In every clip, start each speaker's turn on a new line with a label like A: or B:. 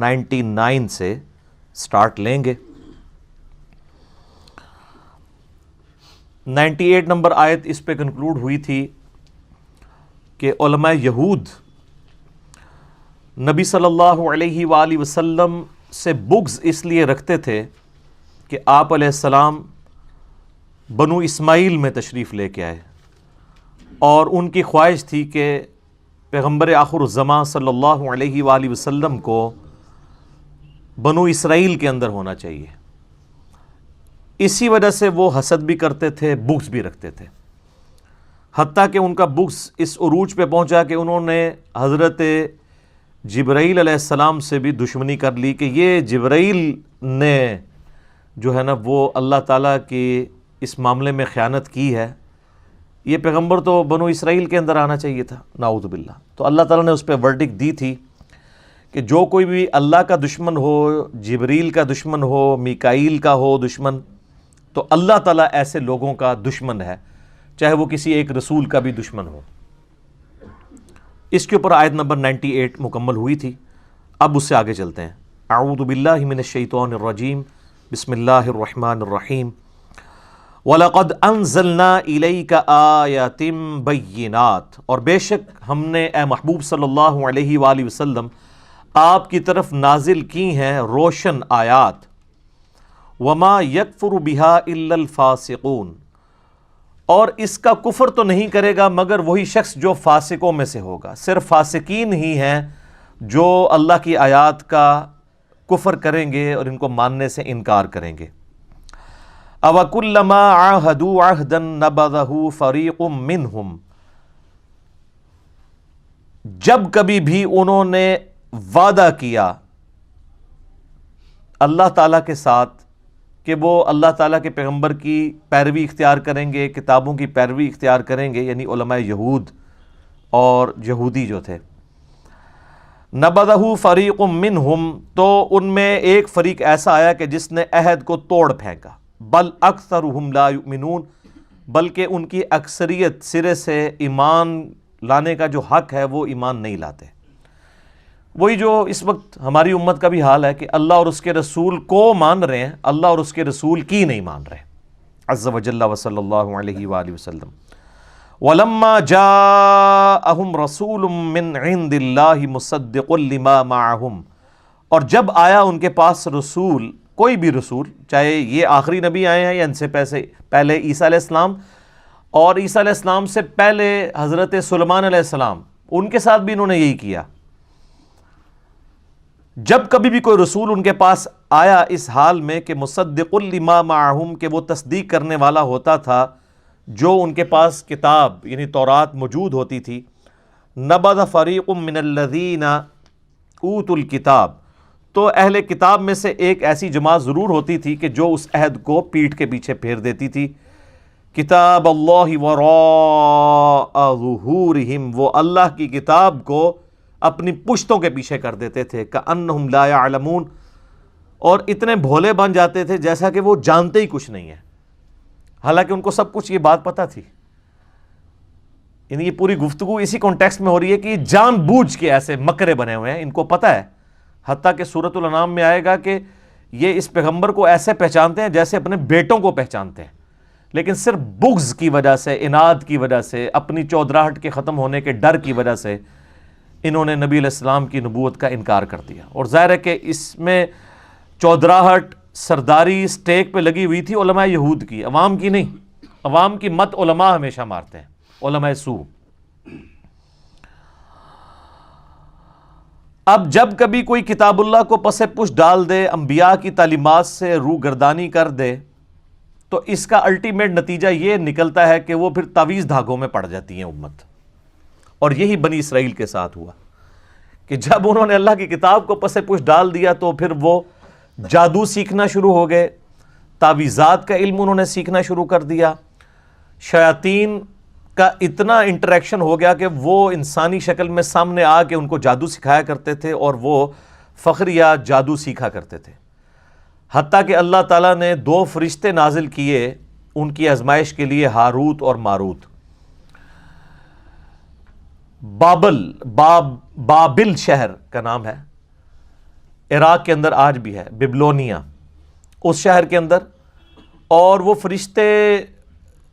A: 99 سے سٹارٹ لیں گے۔ 98 نمبر آیت اس پہ کنکلوڈ ہوئی تھی کہ علماء یہود نبی صلی اللہ علیہ وآلہ وسلم سے بغض اس لیے رکھتے تھے کہ آپ علیہ السلام بنو اسماعیل میں تشریف لے کے آئے، اور ان کی خواہش تھی کہ پیغمبر آخر الزماں صلی اللہ علیہ وآلہ وسلم کو بنو اسرائیل کے اندر ہونا چاہیے۔ اسی وجہ سے وہ حسد بھی کرتے تھے، بغض بھی رکھتے تھے، حتیٰ کہ ان کا بغض اس عروج پہ پہنچا کہ انہوں نے حضرت جبرائیل علیہ السلام سے بھی دشمنی کر لی کہ یہ جبرائیل نے جو ہے نا وہ اللہ تعالیٰ کی اس معاملے میں خیانت کی ہے، یہ پیغمبر تو بنو اسرائیل کے اندر آنا چاہیے تھا، نعوذ باللہ۔ تو اللہ تعالیٰ نے اس پہ ورڈکٹ دی تھی کہ جو کوئی بھی اللہ کا دشمن ہو، جبریل کا دشمن ہو، میکائیل کا ہو دشمن، تو اللہ تعالیٰ ایسے لوگوں کا دشمن ہے، چاہے وہ کسی ایک رسول کا بھی دشمن ہو۔ اس کے اوپر آیت نمبر 98 مکمل ہوئی تھی۔ اب اس سے آگے چلتے ہیں۔ اعوذ باللہ من الشیطان الرجیم، بسم اللہ الرحمن الرحیم۔ وَلَقَدْ أَنزَلْنَا إِلَيْكَ آيَاتٍ بَيِّنَاتٍ، اور بے شک ہم نے اے محبوب صلی اللہ علیہ وآلہ وسلم آپ کی طرف نازل کی ہیں روشن آیات۔ وَمَا يَكْفُرُ بِهَا إِلَّا الْفَاسِقُونَ، اور اس کا کفر تو نہیں کرے گا مگر وہی شخص جو فاسقوں میں سے ہوگا۔ صرف فاسقین ہی ہیں جو اللہ کی آیات کا کفر کریں گے اور ان کو ماننے سے انکار کریں گے۔ أَوَكُلَّمَا عَاهَدُوا عَهْدًا نَبَذَهُ فَرِيقٌ مِّنْهُمْ، جب کبھی بھی انہوں نے وعدہ کیا اللہ تعالیٰ کے ساتھ کہ وہ اللہ تعالیٰ کے پیغمبر کی پیروی اختیار کریں گے، کتابوں کی پیروی اختیار کریں گے، یعنی علماء یہود اور یہودی جو تھے، نَبَذَهُ فَرِيقٌ مِّنْهُمْ، تو ان میں ایک فریق ایسا آیا کہ جس نے عہد کو توڑ پھینکا۔ بل اکثرهم لا یؤمنون، بلکہ ان کی اکثریت سرے سے ایمان لانے کا جو حق ہے وہ ایمان نہیں لاتے۔ وہی جو اس وقت ہماری امت کا بھی حال ہے کہ اللہ اور اس کے رسول کو مان رہے ہیں، اللہ اور اس کے رسول کی نہیں مان رہے، عز وجل وصلی اللہ علیہ وآلہ وسلم۔ وَلَمَّا جَاءَهُمْ رَسُولٌ مِّنْ عِنْدِ اللَّهِ مُصَدِّقٌ لِمَا مَعَهُمْ، اور جب آیا ان کے پاس رسول، کوئی بھی رسول، چاہے یہ آخری نبی آئے ہیں یا ان سے پہلے عیسیٰ علیہ السلام، اور عیسیٰ علیہ السلام سے پہلے حضرت سلیمان علیہ السلام، ان کے ساتھ بھی انہوں نے یہی کیا۔ جب کبھی بھی کوئی رسول ان کے پاس آیا اس حال میں کہ مصدق لما معہم، کہ وہ تصدیق کرنے والا ہوتا تھا جو ان کے پاس کتاب یعنی تورات موجود ہوتی تھی، نبذ فریق من الذین اوتوا الکتاب، تو اہل کتاب میں سے ایک ایسی جماعت ضرور ہوتی تھی کہ جو اس عہد کو پیٹھ کے پیچھے پھیر دیتی تھی۔ کتاب اللہ وراء ظہورہم، وہ اللہ کی کتاب کو اپنی پشتوں کے پیچھے کر دیتے تھے، کأنہم لا یعلمون، اور اتنے بھولے بن جاتے تھے جیسا کہ وہ جانتے ہی کچھ نہیں ہے، حالانکہ ان کو سب کچھ یہ بات پتہ تھی۔ یعنی یہ پوری گفتگو اسی کانٹیکسٹ میں ہو رہی ہے کہ یہ جان بوجھ کے ایسے مکرے بنے ہوئے ہیں، ان کو پتہ ہے، حتیٰ کہ سورۃ الانعام میں آئے گا کہ یہ اس پیغمبر کو ایسے پہچانتے ہیں جیسے اپنے بیٹوں کو پہچانتے ہیں، لیکن صرف بغض کی وجہ سے، اناد کی وجہ سے، اپنی چودراہٹ کے ختم ہونے کے ڈر کی وجہ سے انہوں نے نبی علیہ السلام کی نبوت کا انکار کر دیا۔ اور ظاہر ہے کہ اس میں چودراہٹ، سرداری سٹیک پہ لگی ہوئی تھی علماء یہود کی، عوام کی نہیں۔ عوام کی مت علماء ہمیشہ مارتے ہیں، علماء سو۔ اب جب کبھی کوئی کتاب اللہ کو پس پش ڈال دے، انبیاء کی تعلیمات سے روگردانی کر دے، تو اس کا الٹیمیٹ نتیجہ یہ نکلتا ہے کہ وہ پھر تعویذ دھاگوں میں پڑ جاتی ہیں امت۔ اور یہی بنی اسرائیل کے ساتھ ہوا کہ جب انہوں نے اللہ کی کتاب کو پس پش ڈال دیا تو پھر وہ جادو سیکھنا شروع ہو گئے، تعویذات کا علم انہوں نے سیکھنا شروع کر دیا، شیاطین کا اتنا انٹریکشن ہو گیا کہ وہ انسانی شکل میں سامنے آ کے ان کو جادو سکھایا کرتے تھے اور وہ فخر یا جادو سیکھا کرتے تھے۔ حتیٰ کہ اللہ تعالیٰ نے 2 فرشتے نازل کیے ان کی آزمائش کے لیے، ہاروت اور ماروت۔ بابل شہر کا نام ہے، عراق کے اندر آج بھی ہے، بیبلونیا، اس شہر کے اندر. اور وہ فرشتے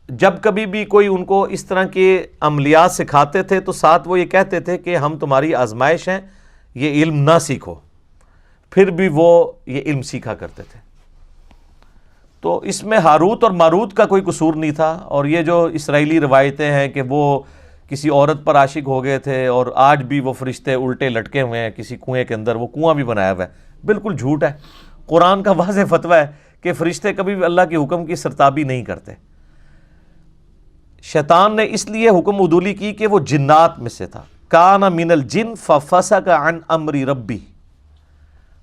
A: جب کبھی بھی کوئی ان کو اس طرح کے عملیات سکھاتے تھے تو ساتھ وہ یہ کہتے تھے کہ ہم تمہاری آزمائش ہیں، یہ علم نہ سیکھو. پھر بھی وہ یہ علم سیکھا کرتے تھے. تو اس میں ہاروت اور ماروت کا کوئی قصور نہیں تھا. اور یہ جو اسرائیلی روایتیں ہیں کہ وہ کسی عورت پر عاشق ہو گئے تھے اور آج بھی وہ فرشتے الٹے لٹکے ہوئے ہیں کسی کنویں کے اندر، وہ کنواں بھی بنایا ہوا ہے، بالکل جھوٹ ہے. قرآن کا واضح فتویٰ ہے کہ فرشتے کبھی بھی اللہ کے حکم کی سرتابی نہیں کرتے. شیطان نے اس لیے حکم عدولی کی کہ وہ جنات میں سے تھا. کان من الجن ففسق عن امر ربی،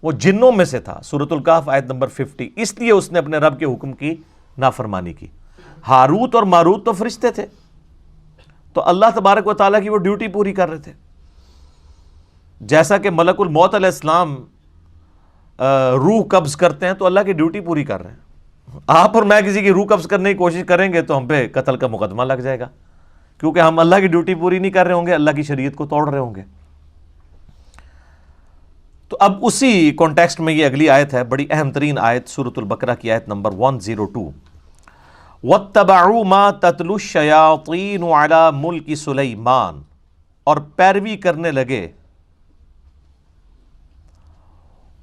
A: وہ جنوں میں سے تھا. سورۃ الکہف آیت نمبر 50. اس لیے اس نے اپنے رب کے حکم کی نافرمانی کی. ہاروت اور ماروت تو فرشتے تھے، تو اللہ تبارک و تعالیٰ کی وہ ڈیوٹی پوری کر رہے تھے. جیسا کہ ملک الموت علیہ السلام روح قبض کرتے ہیں تو اللہ کی ڈیوٹی پوری کر رہے ہیں. آپ اور میں کسی کی روح قبض کرنے کی کوشش کریں گے تو ہم پہ قتل کا مقدمہ لگ جائے گا، کیونکہ ہم اللہ کی ڈیوٹی پوری نہیں کر رہے ہوں گے، اللہ کی شریعت کو توڑ رہے ہوں گے. تو اب اسی کانٹیکسٹ میں یہ اگلی آیت ہے، بڑی اہم ترین آیت، سورۃ البقرہ کی آیت نمبر 102. وَاتَّبَعُوا مَا تَتْلُو الشَّيَاطِينُ عَلَى مُلْكِ سُلَيْمَانَ، اور پیروی کرنے لگے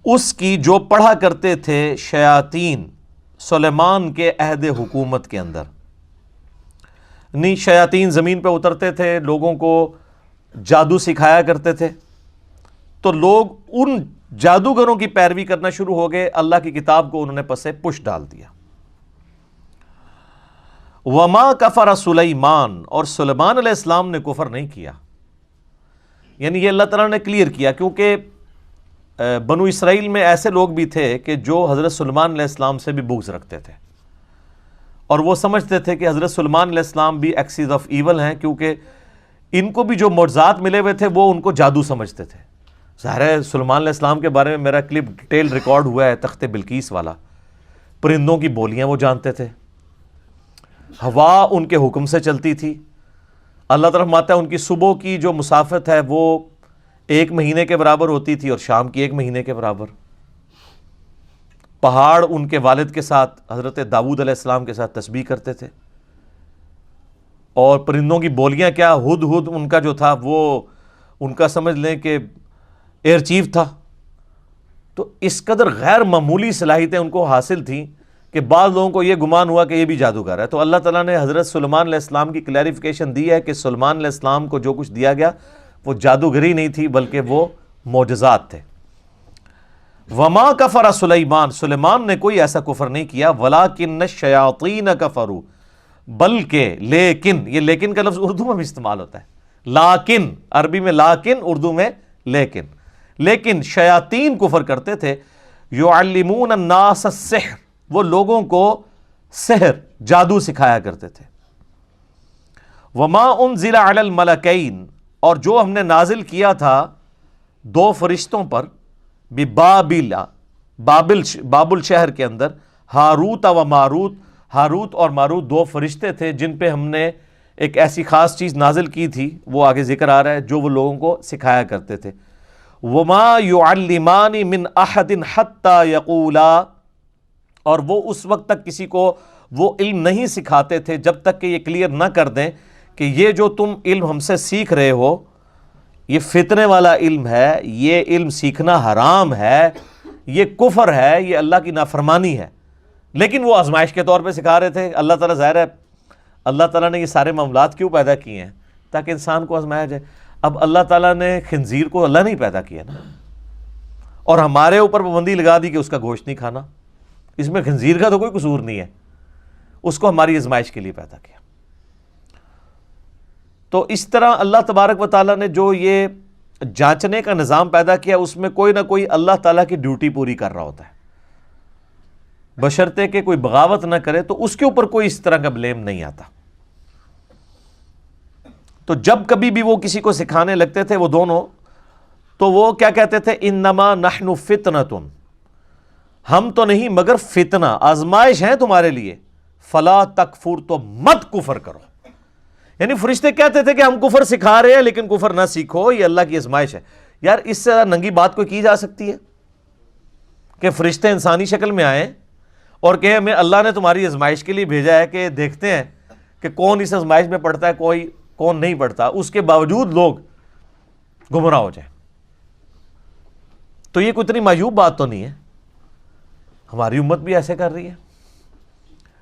A: اس کی جو پڑھا کرتے تھے شیاطین سلیمان کے عہد حکومت کے اندر. نہیں، شیاطین زمین پہ اترتے تھے، لوگوں کو جادو سکھایا کرتے تھے، تو لوگ ان جادوگروں کی پیروی کرنا شروع ہو گئے. اللہ کی کتاب کو انہوں نے پسے پش ڈال دیا. وما کفر سلیمان، اور سلیمان علیہ السلام نے کفر نہیں کیا. یعنی یہ اللہ تعالیٰ نے کلیئر کیا، کیونکہ بنو اسرائیل میں ایسے لوگ بھی تھے کہ جو حضرت سلیمان علیہ السلام سے بھی بغض رکھتے تھے، اور وہ سمجھتے تھے کہ حضرت سلیمان علیہ السلام بھی ایکسیز آف ایول ہیں، کیونکہ ان کو بھی جو معجزات ملے ہوئے تھے وہ ان کو جادو سمجھتے تھے. ظاہر ہے سلیمان علیہ السلام کے بارے میں میرا کلپ ڈیٹیل ریکارڈ ہوا ہے، تخت بلقیس والا. پرندوں کی بولیاں وہ جانتے تھے، ہوا ان کے حکم سے چلتی تھی. اللہ تعالیٰ فرماتا ہے ان کی صبح کی جو مسافت ہے وہ 1 مہینے کے برابر ہوتی تھی اور شام کی 1 مہینے کے برابر. پہاڑ ان کے والد کے ساتھ، حضرت داؤد علیہ السلام کے ساتھ تسبیح کرتے تھے. اور پرندوں کی بولیاں کیا، ہد ہد ان کا جو تھا وہ ان کا سمجھ لیں کہ ایئر چیف تھا. تو اس قدر غیر معمولی صلاحیتیں ان کو حاصل تھیں کہ بعض لوگوں کو یہ گمان ہوا کہ یہ بھی جادوگر ہے. تو اللہ تعالیٰ نے حضرت سلیمان علیہ السلام کی کلیریفیکیشن دی ہے کہ سلیمان علیہ السلام کو جو کچھ دیا گیا وہ جادوگری نہیں تھی بلکہ وہ معجزات تھے. وما کفر سلیمان، سلیمان نے کوئی ایسا کفر نہیں کیا. ولکن الشیاطین کفروا، بلکہ لیکن، یہ لیکن کا لفظ اردو میں بھی استعمال ہوتا ہے. لیکن عربی میں لیکن، اردو میں لیکن. لیکن شیاطین کفر کرتے تھے. یعلمون الناس السحر، وہ لوگوں کو سحر جادو سکھایا کرتے تھے. وما انزل علی الملکین، اور جو ہم نے نازل کیا تھا 2 فرشتوں پر، ببابل، بابل شہر کے اندر، ہاروت و ماروت. ہاروت اور ماروت 2 فرشتے تھے جن پہ ہم نے ایک ایسی خاص چیز نازل کی تھی، وہ آگے ذکر آ رہا ہے، جو وہ لوگوں کو سکھایا کرتے تھے. وما يعلمان من احد حتى يقولا، اور وہ اس وقت تک کسی کو وہ علم نہیں سکھاتے تھے جب تک کہ یہ کلیئر نہ کر دیں کہ یہ جو تم علم ہم سے سیکھ رہے ہو یہ فتنے والا علم ہے، یہ علم سیکھنا حرام ہے، یہ کفر ہے، یہ اللہ کی نافرمانی ہے. لیکن وہ آزمائش کے طور پہ سکھا رہے تھے. اللہ تعالیٰ، ظاہر ہے اللہ تعالیٰ نے یہ سارے معاملات کیوں پیدا کیے ہیں؟ تاکہ انسان کو آزمایا جائے. اب اللہ تعالیٰ نے خنزیر کو اللہ نہیں پیدا کیا نا، اور ہمارے اوپر پابندی لگا دی کہ اس کا گوشت نہیں کھانا. اس میں خنزیر کا تو کوئی قصور نہیں ہے، اس کو ہماری آزمائش کے لیے پیدا کیا. تو اس طرح اللہ تبارک و تعالیٰ نے جو یہ جانچنے کا نظام پیدا کیا اس میں کوئی نہ کوئی اللہ تعالیٰ کی ڈیوٹی پوری کر رہا ہوتا ہے، بشرطے کہ کوئی بغاوت نہ کرے تو اس کے اوپر کوئی اس طرح کا بلیم نہیں آتا. تو جب کبھی بھی وہ کسی کو سکھانے لگتے تھے وہ دونوں، تو وہ کیا کہتے تھے؟ انما نحن فتنۃ، ہم تو نہیں مگر فتنہ، آزمائش ہے تمہارے لیے. فلا تکفر، تو مت کفر کرو. یعنی فرشتے کہتے تھے کہ ہم کفر سکھا رہے ہیں لیکن کفر نہ سیکھو، یہ اللہ کی آزمائش ہے. یار اس سے ننگی بات کوئی کی جا سکتی ہے؟ کہ فرشتے انسانی شکل میں آئیں اور کہ ہمیں اللہ نے تمہاری آزمائش کے لیے بھیجا ہے کہ دیکھتے ہیں کہ کون اس آزمائش میں پڑتا ہے کون نہیں پڑتا، اس کے باوجود لوگ گمراہ ہو جائیں، تو یہ کوئی اتنی معیوب بات تو نہیں ہے. ہماری امت بھی ایسے کر رہی ہے.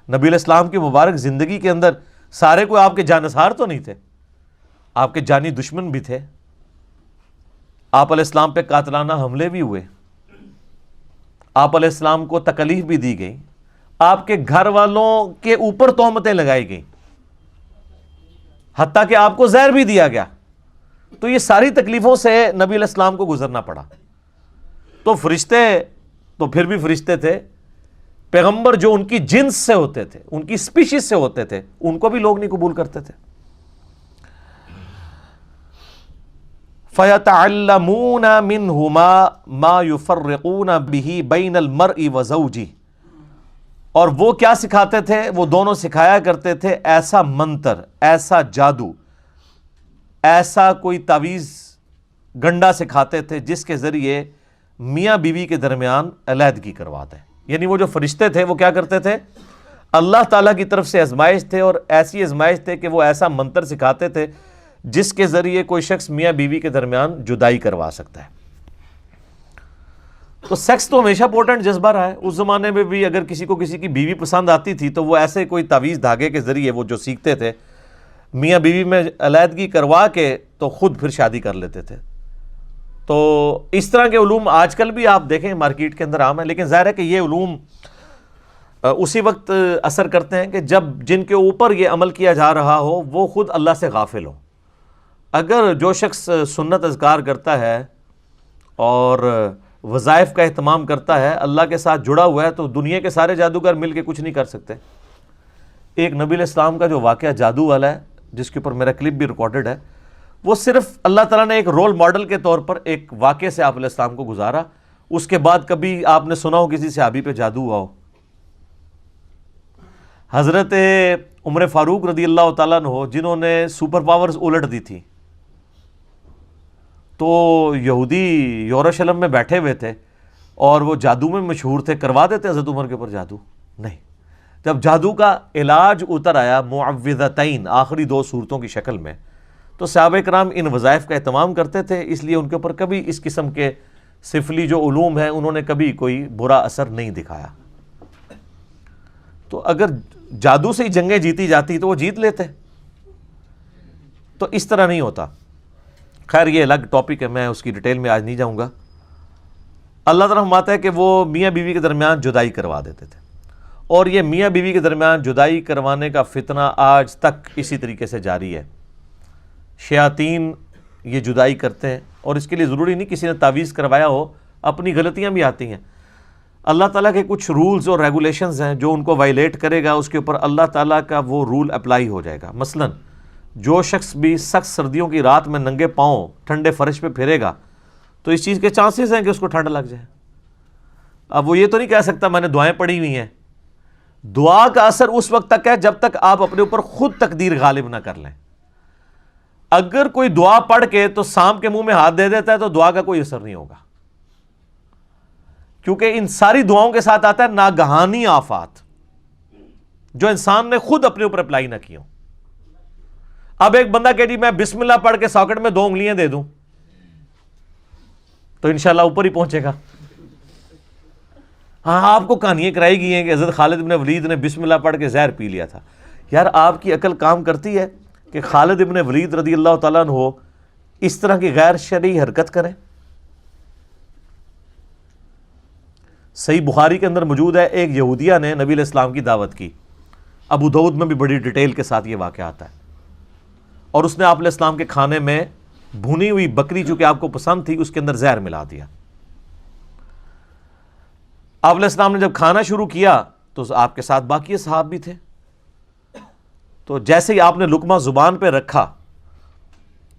A: نبی علیہ السلام کی مبارک زندگی کے اندر سارے کوئی آپ کے جانثار تو نہیں تھے، آپ کے جانی دشمن بھی تھے. آپ علیہ السلام پہ قاتلانہ حملے بھی ہوئے، آپ علیہ السلام کو تکلیف بھی دی گئی، آپ کے گھر والوں کے اوپر تہمتیں لگائی گئیں، حتیٰ کہ آپ کو زہر بھی دیا گیا. تو یہ ساری تکلیفوں سے نبی علیہ السلام کو گزرنا پڑا. تو فرشتے تو پھر بھی فرشتے تھے، پیغمبر جو ان کی جنس سے ہوتے تھے، ان کی سپیشیز سے ہوتے تھے، ان کو بھی لوگ نہیں قبول کرتے تھے. فَيَتَعَلَّمُونَ مِنْهُمَا مَا يُفَرِّقُونَ بِهِ بَيْنَ الْمَرْءِ وَزَوْجِهِ. اور وہ کیا سکھاتے تھے؟ وہ دونوں سکھایا کرتے تھے ایسا منتر، ایسا جادو، ایسا کوئی تعویذ گنڈا سکھاتے تھے جس کے ذریعے میاں بیوی کے درمیان علیحدگی کرواتے ہیں. یعنی وہ جو فرشتے تھے وہ کیا کرتے تھے؟ اللہ تعالیٰ کی طرف سے آزمائش تھے، اور ایسی آزمائش تھے کہ وہ ایسا منتر سکھاتے تھے جس کے ذریعے کوئی شخص میاں بیوی کے درمیان جدائی کروا سکتا ہے. تو سیکس تو ہمیشہ پوٹنٹ جذبہ رہا ہے. اس زمانے میں بھی اگر کسی کو کسی کی بیوی پسند آتی تھی تو وہ ایسے کوئی تعویذ دھاگے کے ذریعے وہ جو سیکھتے تھے میاں بیوی میں علیحدگی کروا کے تو خود پھر شادی کر لیتے تھے. تو اس طرح کے علوم آج کل بھی آپ دیکھیں مارکیٹ کے اندر عام ہے، لیکن ظاہر ہے کہ یہ علوم اسی وقت اثر کرتے ہیں کہ جب جن کے اوپر یہ عمل کیا جا رہا ہو وہ خود اللہ سے غافل ہو. اگر جو شخص سنت اذکار کرتا ہے اور وظائف کا اہتمام کرتا ہے، اللہ کے ساتھ جڑا ہوا ہے، تو دنیا کے سارے جادوگر مل کے کچھ نہیں کر سکتے. ایک نبی علیہ السلام کا جو واقعہ جادو والا ہے جس کے اوپر میرا کلپ بھی ریکارڈڈ ہے، وہ صرف اللہ تعالیٰ نے ایک رول ماڈل کے طور پر ایک واقعے سے آپ علیہ السلام کو گزارا. اس کے بعد کبھی آپ نے سنا ہو کسی صحابی پہ جادو ہوا ہو؟ حضرت عمر فاروق رضی اللہ تعالیٰ عنہ جنہوں نے سپر پاورز الٹ دی تھی، تو یہودی یروشلم میں بیٹھے ہوئے تھے اور وہ جادو میں مشہور تھے، کروا دیتے حضرت عمر کے اوپر جادو؟ نہیں. جب جادو کا علاج اتر آیا معوذتین، آخری 2 صورتوں کی شکل میں، تو صحابہ کرام ان وظائف کا اہتمام کرتے تھے، اس لیے ان کے اوپر کبھی اس قسم کے سفلی جو علوم ہیں انہوں نے کبھی کوئی برا اثر نہیں دکھایا. تو اگر جادو سے ہی جنگیں جیتی جاتی تو وہ جیت لیتے، تو اس طرح نہیں ہوتا. خیر یہ الگ ٹاپک ہے، میں اس کی ڈیٹیل میں آج نہیں جاؤں گا. اللہ تعالیٰ فرماتا ہے کہ وہ میاں بیوی کے درمیان جدائی کروا دیتے تھے، اور یہ میاں بیوی کے درمیان جدائی کروانے کا فتنہ آج تک اسی طریقے سے جاری ہے. شیاطین یہ جدائی کرتے ہیں، اور اس کے لیے ضروری نہیں کسی نے تعویذ کروایا ہو، اپنی غلطیاں بھی آتی ہیں. اللہ تعالیٰ کے کچھ رولز اور ریگولیشنز ہیں، جو ان کو وائلیٹ کرے گا اس کے اوپر اللہ تعالیٰ کا وہ رول اپلائی ہو جائے گا. مثلا جو شخص بھی سخت سردیوں کی رات میں ننگے پاؤں ٹھنڈے فرش پہ پھرے گا تو اس چیز کے چانسز ہیں کہ اس کو ٹھنڈ لگ جائے. اب وہ یہ تو نہیں کہہ سکتا میں نے دعائیں پڑھی ہوئی ہیں. دعا کا اثر اس وقت تک ہے جب تک آپ اپنے اوپر خود تقدیر غالب نہ کر لیں. اگر کوئی دعا پڑھ کے تو سانپ کے منہ میں ہاتھ دے دیتا ہے تو دعا کا کوئی اثر نہیں ہوگا، کیونکہ ان ساری دعاؤں کے ساتھ آتا ہے ناگہانی آفات جو انسان نے خود اپنے اوپر اپلائی نہ کی ہوں. اب ایک بندہ کہ جی میں بسم اللہ پڑھ کے ساکٹ میں 2 انگلیاں دے دوں تو انشاءاللہ اوپر ہی پہنچے گا. ہاں آپ کو کہانیاں کرائی گئی ہیں کہ حضرت خالد ابن ولید نے بسم اللہ پڑھ کے زہر پی لیا تھا. یار آپ کی عقل کام کرتی ہے کہ خالد ابن ولید رضی اللہ تعالیٰ عنہ اس طرح کی غیر شرعی حرکت کریں؟ صحیح بخاری کے اندر موجود ہے، ایک یہودیہ نے نبی علیہ السلام کی دعوت کی. ابو داؤد میں بھی بڑی ڈیٹیل کے ساتھ یہ واقعہ آتا ہے. اور اس نے آپ علیہ السلام کے کھانے میں بھونی ہوئی بکری چونکہ آپ کو پسند تھی اس کے اندر زہر ملا دیا. آپ علیہ السلام نے جب کھانا شروع کیا تو آپ کے ساتھ باقی صحاب بھی تھے. تو جیسے ہی آپ نے لقمہ زبان پہ رکھا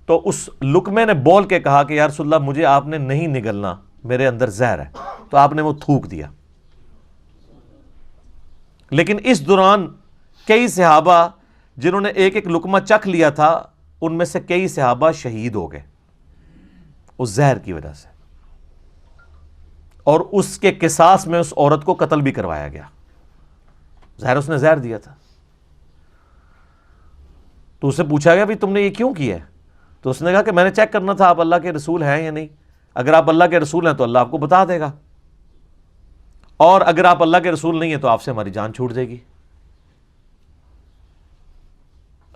A: تو اس لقمے نے بول کے کہا کہ یا رسول اللہ مجھے آپ نے نہیں نگلنا، میرے اندر زہر ہے. تو آپ نے وہ تھوک دیا. لیکن اس دوران کئی صحابہ جنہوں نے ایک ایک لقمہ چکھ لیا تھا ان میں سے کئی صحابہ شہید ہو گئے اس زہر کی وجہ سے. اور اس کے قصاص میں اس عورت کو قتل بھی کروایا گیا. ظاہر اس نے زہر دیا تھا. تو اسے پوچھا گیا بھی تم نے یہ کیوں کیا ہے؟ تو اس نے کہا کہ میں نے چیک کرنا تھا آپ اللہ کے رسول ہیں یا نہیں. اگر آپ اللہ کے رسول ہیں تو اللہ آپ کو بتا دے گا, اور اگر آپ اللہ کے رسول نہیں ہیں تو آپ سے ہماری جان چھوٹ جائے گی.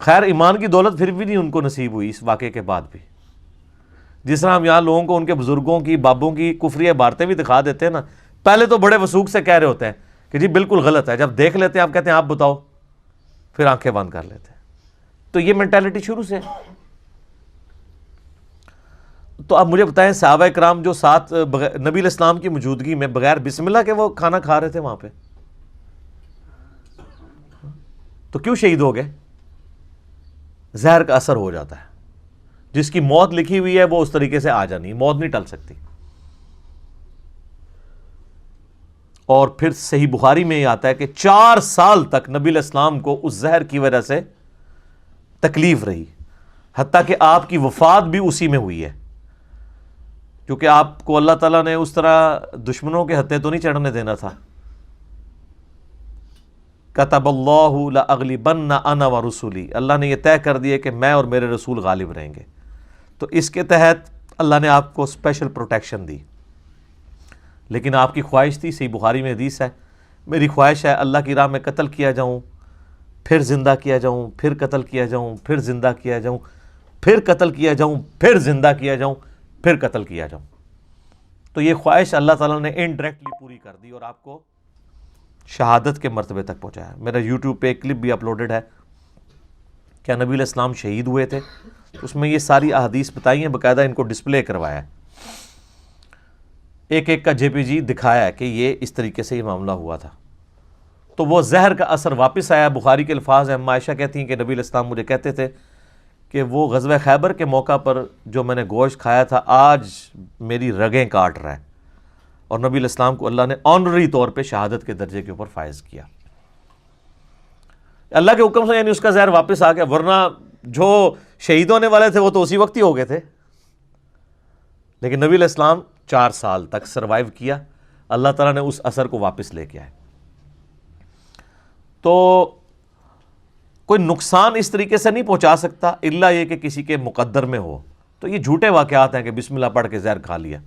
A: خیر ایمان کی دولت پھر بھی نہیں ان کو نصیب ہوئی اس واقعے کے بعد بھی. جس طرح ہم یہاں لوگوں کو ان کے بزرگوں کی بابوں کی کفری عبارتیں بھی دکھا دیتے ہیں نا, پہلے تو بڑے وثوق سے کہہ رہے ہوتے ہیں کہ جی بالکل غلط ہے, جب دیکھ لیتے ہیں آپ کہتے ہیں آپ بتاؤ, پھر آنکھیں بند کر لیتے ہیں. تو یہ مینٹالٹی شروع سے ہے. تو اب مجھے بتائیں صحابہ کرام جو ساتھ نبی علیہ السلام کی موجودگی میں بغیر بسم اللہ کے وہ کھانا کھا رہے تھے وہاں پہ, تو کیوں شہید ہو گئے؟ زہر کا اثر ہو جاتا ہے. جس کی موت لکھی ہوئی ہے وہ اس طریقے سے آ جانی, موت نہیں ٹل سکتی. اور پھر صحیح بخاری میں یہ آتا ہے کہ 4 سال تک نبی علیہ السلام کو اس زہر کی وجہ سے تکلیف رہی, حتیٰ کہ آپ کی وفات بھی اسی میں ہوئی ہے. کیونکہ آپ کو اللہ تعالیٰ نے اس طرح دشمنوں کے ہتھے تو نہیں چڑھنے دینا تھا. کتب اللہ لأغلبن انا ورسولی, اللہ نے یہ طے کر دیا کہ میں اور میرے رسول غالب رہیں گے. تو اس کے تحت اللہ نے آپ کو اسپیشل پروٹیکشن دی. لیکن آپ کی خواہش تھی, صحیح بخاری میں حدیث ہے, میری خواہش ہے اللہ کی راہ میں قتل کیا جاؤں, پھر زندہ کیا جاؤں, پھر قتل کیا جاؤں, پھر زندہ کیا جاؤں, پھر قتل کیا جاؤں, پھر زندہ کیا جاؤں, پھر قتل کیا جاؤں. تو یہ خواہش اللہ تعالیٰ نے انڈائریکٹلی پوری کر دی اور آپ کو شہادت کے مرتبے تک پہنچایا. میرا یوٹیوب پہ ایک کلپ بھی اپلوڈڈ ہے, کیا نبی علیہ السلام شہید ہوئے تھے, اس میں یہ ساری احادیث بتائی ہیں, باقاعدہ ان کو ڈسپلے کروایا ہے, ایک ایک کا جے پی جی دکھایا ہے کہ یہ اس طریقے سے یہ معاملہ ہوا تھا. تو وہ زہر کا اثر واپس آیا. بخاری کے الفاظ ہیں, عائشہ کہتی ہیں کہ نبی علیہ السلام مجھے کہتے تھے کہ وہ غزوہ خیبر کے موقع پر جو میں نے گوشت کھایا تھا آج میری رگیں کاٹ رہا ہے. اور نبی علیہ السلام کو اللہ نے آنرری طور پہ شہادت کے درجے کے اوپر فائز کیا. اللہ کے حکم سے, یعنی اس کا زہر واپس آ گیا, ورنہ جو شہید ہونے والے تھے وہ تو اسی وقت ہی ہو گئے تھے. لیکن نبی علیہ السلام 4 سال تک سروائیو کیا, اللہ تعالیٰ نے اس اثر کو واپس لے کے آئے. تو کوئی نقصان اس طریقے سے نہیں پہنچا سکتا الا یہ کہ کسی کے مقدر میں ہو. تو یہ جھوٹے واقعات ہیں کہ بسم اللہ پڑھ کے زہر کھا لیا.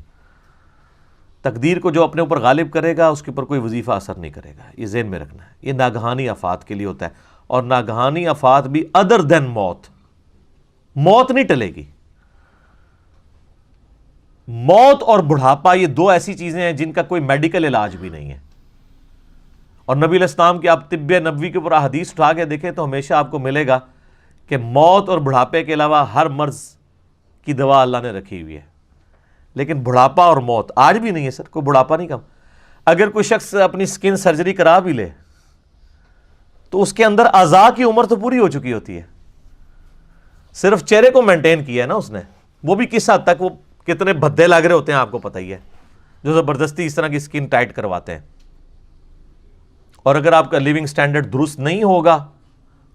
A: تقدیر کو جو اپنے اوپر غالب کرے گا اس کے اوپر کوئی وظیفہ اثر نہیں کرے گا, یہ ذہن میں رکھنا ہے. یہ ناگہانی آفات کے لیے ہوتا ہے, اور ناگہانی آفات بھی ادر دین موت, موت نہیں ٹلے گی. موت اور بڑھاپا یہ 2 ایسی چیزیں ہیں جن کا کوئی میڈیکل علاج بھی نہیں ہے. اور نبی علیہ السلام کی آپ طب نبوی کے اوپر احادیث اٹھا کے دیکھیں تو ہمیشہ آپ کو ملے گا کہ موت اور بڑھاپے کے علاوہ ہر مرض کی دوا اللہ نے رکھی ہوئی ہے. لیکن بڑھاپا اور موت آج بھی نہیں ہے سر, کوئی بڑھاپا نہیں کم. اگر کوئی شخص اپنی سکن سرجری کرا بھی لے تو اس کے اندر اعضاء کی عمر تو پوری ہو چکی ہوتی ہے, صرف چہرے کو مینٹین کیا ہے نا اس نے. وہ بھی کس حد تک, وہ کتنے بھدے لگ رہے ہوتے ہیں آپ کو پتہ ہی ہے, جو زبردستی اس طرح کی سکن ٹائٹ کرواتے ہیں. اور اگر آپ کا لیونگ سٹینڈرڈ درست نہیں ہوگا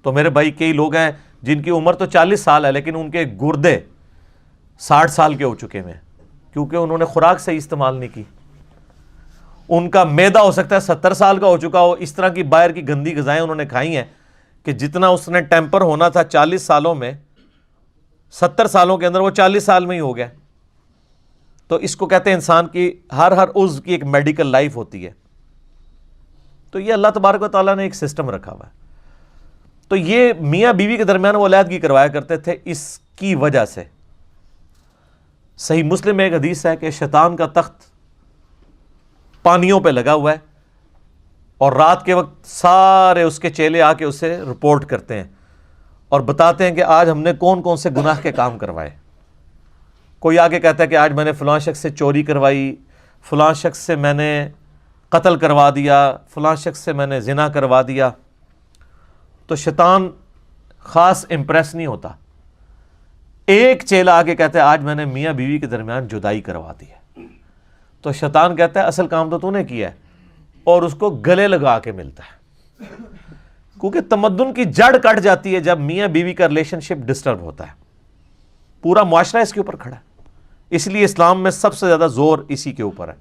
A: تو میرے بھائی کئی لوگ ہیں جن کی عمر تو 40 سال ہے لیکن ان کے گردے 60 سال کے ہو چکے ہیں, کیونکہ انہوں نے خوراک صحیح استعمال نہیں کی. ان کا معدہ ہو سکتا ہے 70 سال کا ہو چکا ہو, اس طرح کی باہر کی گندی غذائیں انہوں نے کھائی ہیں کہ جتنا اس نے ٹیمپر ہونا تھا 40 سالوں میں, 70 سالوں کے اندر وہ 40 سال میں ہی ہو گیا. تو اس کو کہتے ہیں انسان کی ہر عضو کی ایک میڈیکل لائف ہوتی ہے. تو یہ اللہ تبارک و تعالیٰ نے ایک سسٹم رکھا ہوا ہے. تو یہ میاں بیوی کے درمیان وہ علیحدگی کروایا کرتے تھے اس کی وجہ سے. صحیح مسلم میں ایک حدیث ہے کہ شیطان کا تخت پانیوں پہ لگا ہوا ہے اور رات کے وقت سارے اس کے چیلے آ کے اسے رپورٹ کرتے ہیں اور بتاتے ہیں کہ آج ہم نے کون کون سے گناہ کے کام کروائے. کوئی آگے کہتا ہے کہ آج میں نے فلاں شخص سے چوری کروائی, فلاں شخص سے میں نے قتل کروا دیا, فلاں شخص سے میں نے زنا کروا دیا. تو شیطان خاص امپریس نہیں ہوتا. ایک چیلا آگے کہتا ہے آج میں نے میاں بیوی کے درمیان جدائی کروا دی ہے. تو شیطان کہتا ہے اصل کام تو نے کیا ہے, اور اس کو گلے لگا کے ملتا ہے. کیونکہ تمدن کی جڑ کٹ جاتی ہے جب میاں بیوی کا ریلیشن شپ ڈسٹرب ہوتا ہے. پورا معاشرہ اس کے اوپر کھڑا ہے. اس لیے اسلام میں سب سے زیادہ زور اسی کے اوپر ہے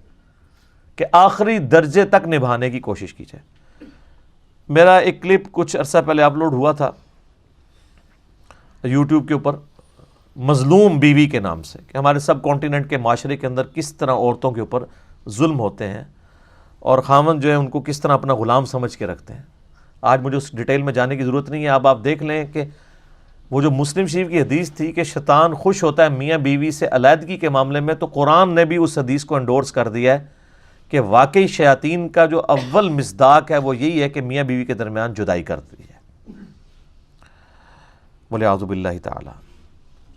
A: کہ آخری درجے تک نبھانے کی کوشش کی جائے. میرا ایک کلپ کچھ عرصہ پہلے اپلوڈ ہوا تھا یوٹیوب کے اوپر، مظلوم بیوی کے نام سے، کہ ہمارے سب کانٹیننٹ کے معاشرے کے اندر کس طرح عورتوں کے اوپر ظلم ہوتے ہیں اور خاوند جو ہے ان کو کس طرح اپنا غلام سمجھ کے رکھتے ہیں. آج مجھے اس ڈیٹیل میں جانے کی ضرورت نہیں ہے. اب آپ دیکھ لیں کہ وہ جو مسلم شریف کی حدیث تھی کہ شیطان خوش ہوتا ہے میاں بیوی سے علیحدگی کے معاملے میں، تو قرآن نے بھی اس حدیث کو انڈورس کر دیا ہے کہ واقعی شیاطین کا جو اول مصداق ہے وہ یہی ہے کہ میاں بیوی کے درمیان جدائی کرتی ہے. بولے اعوذ باللہ تعالی.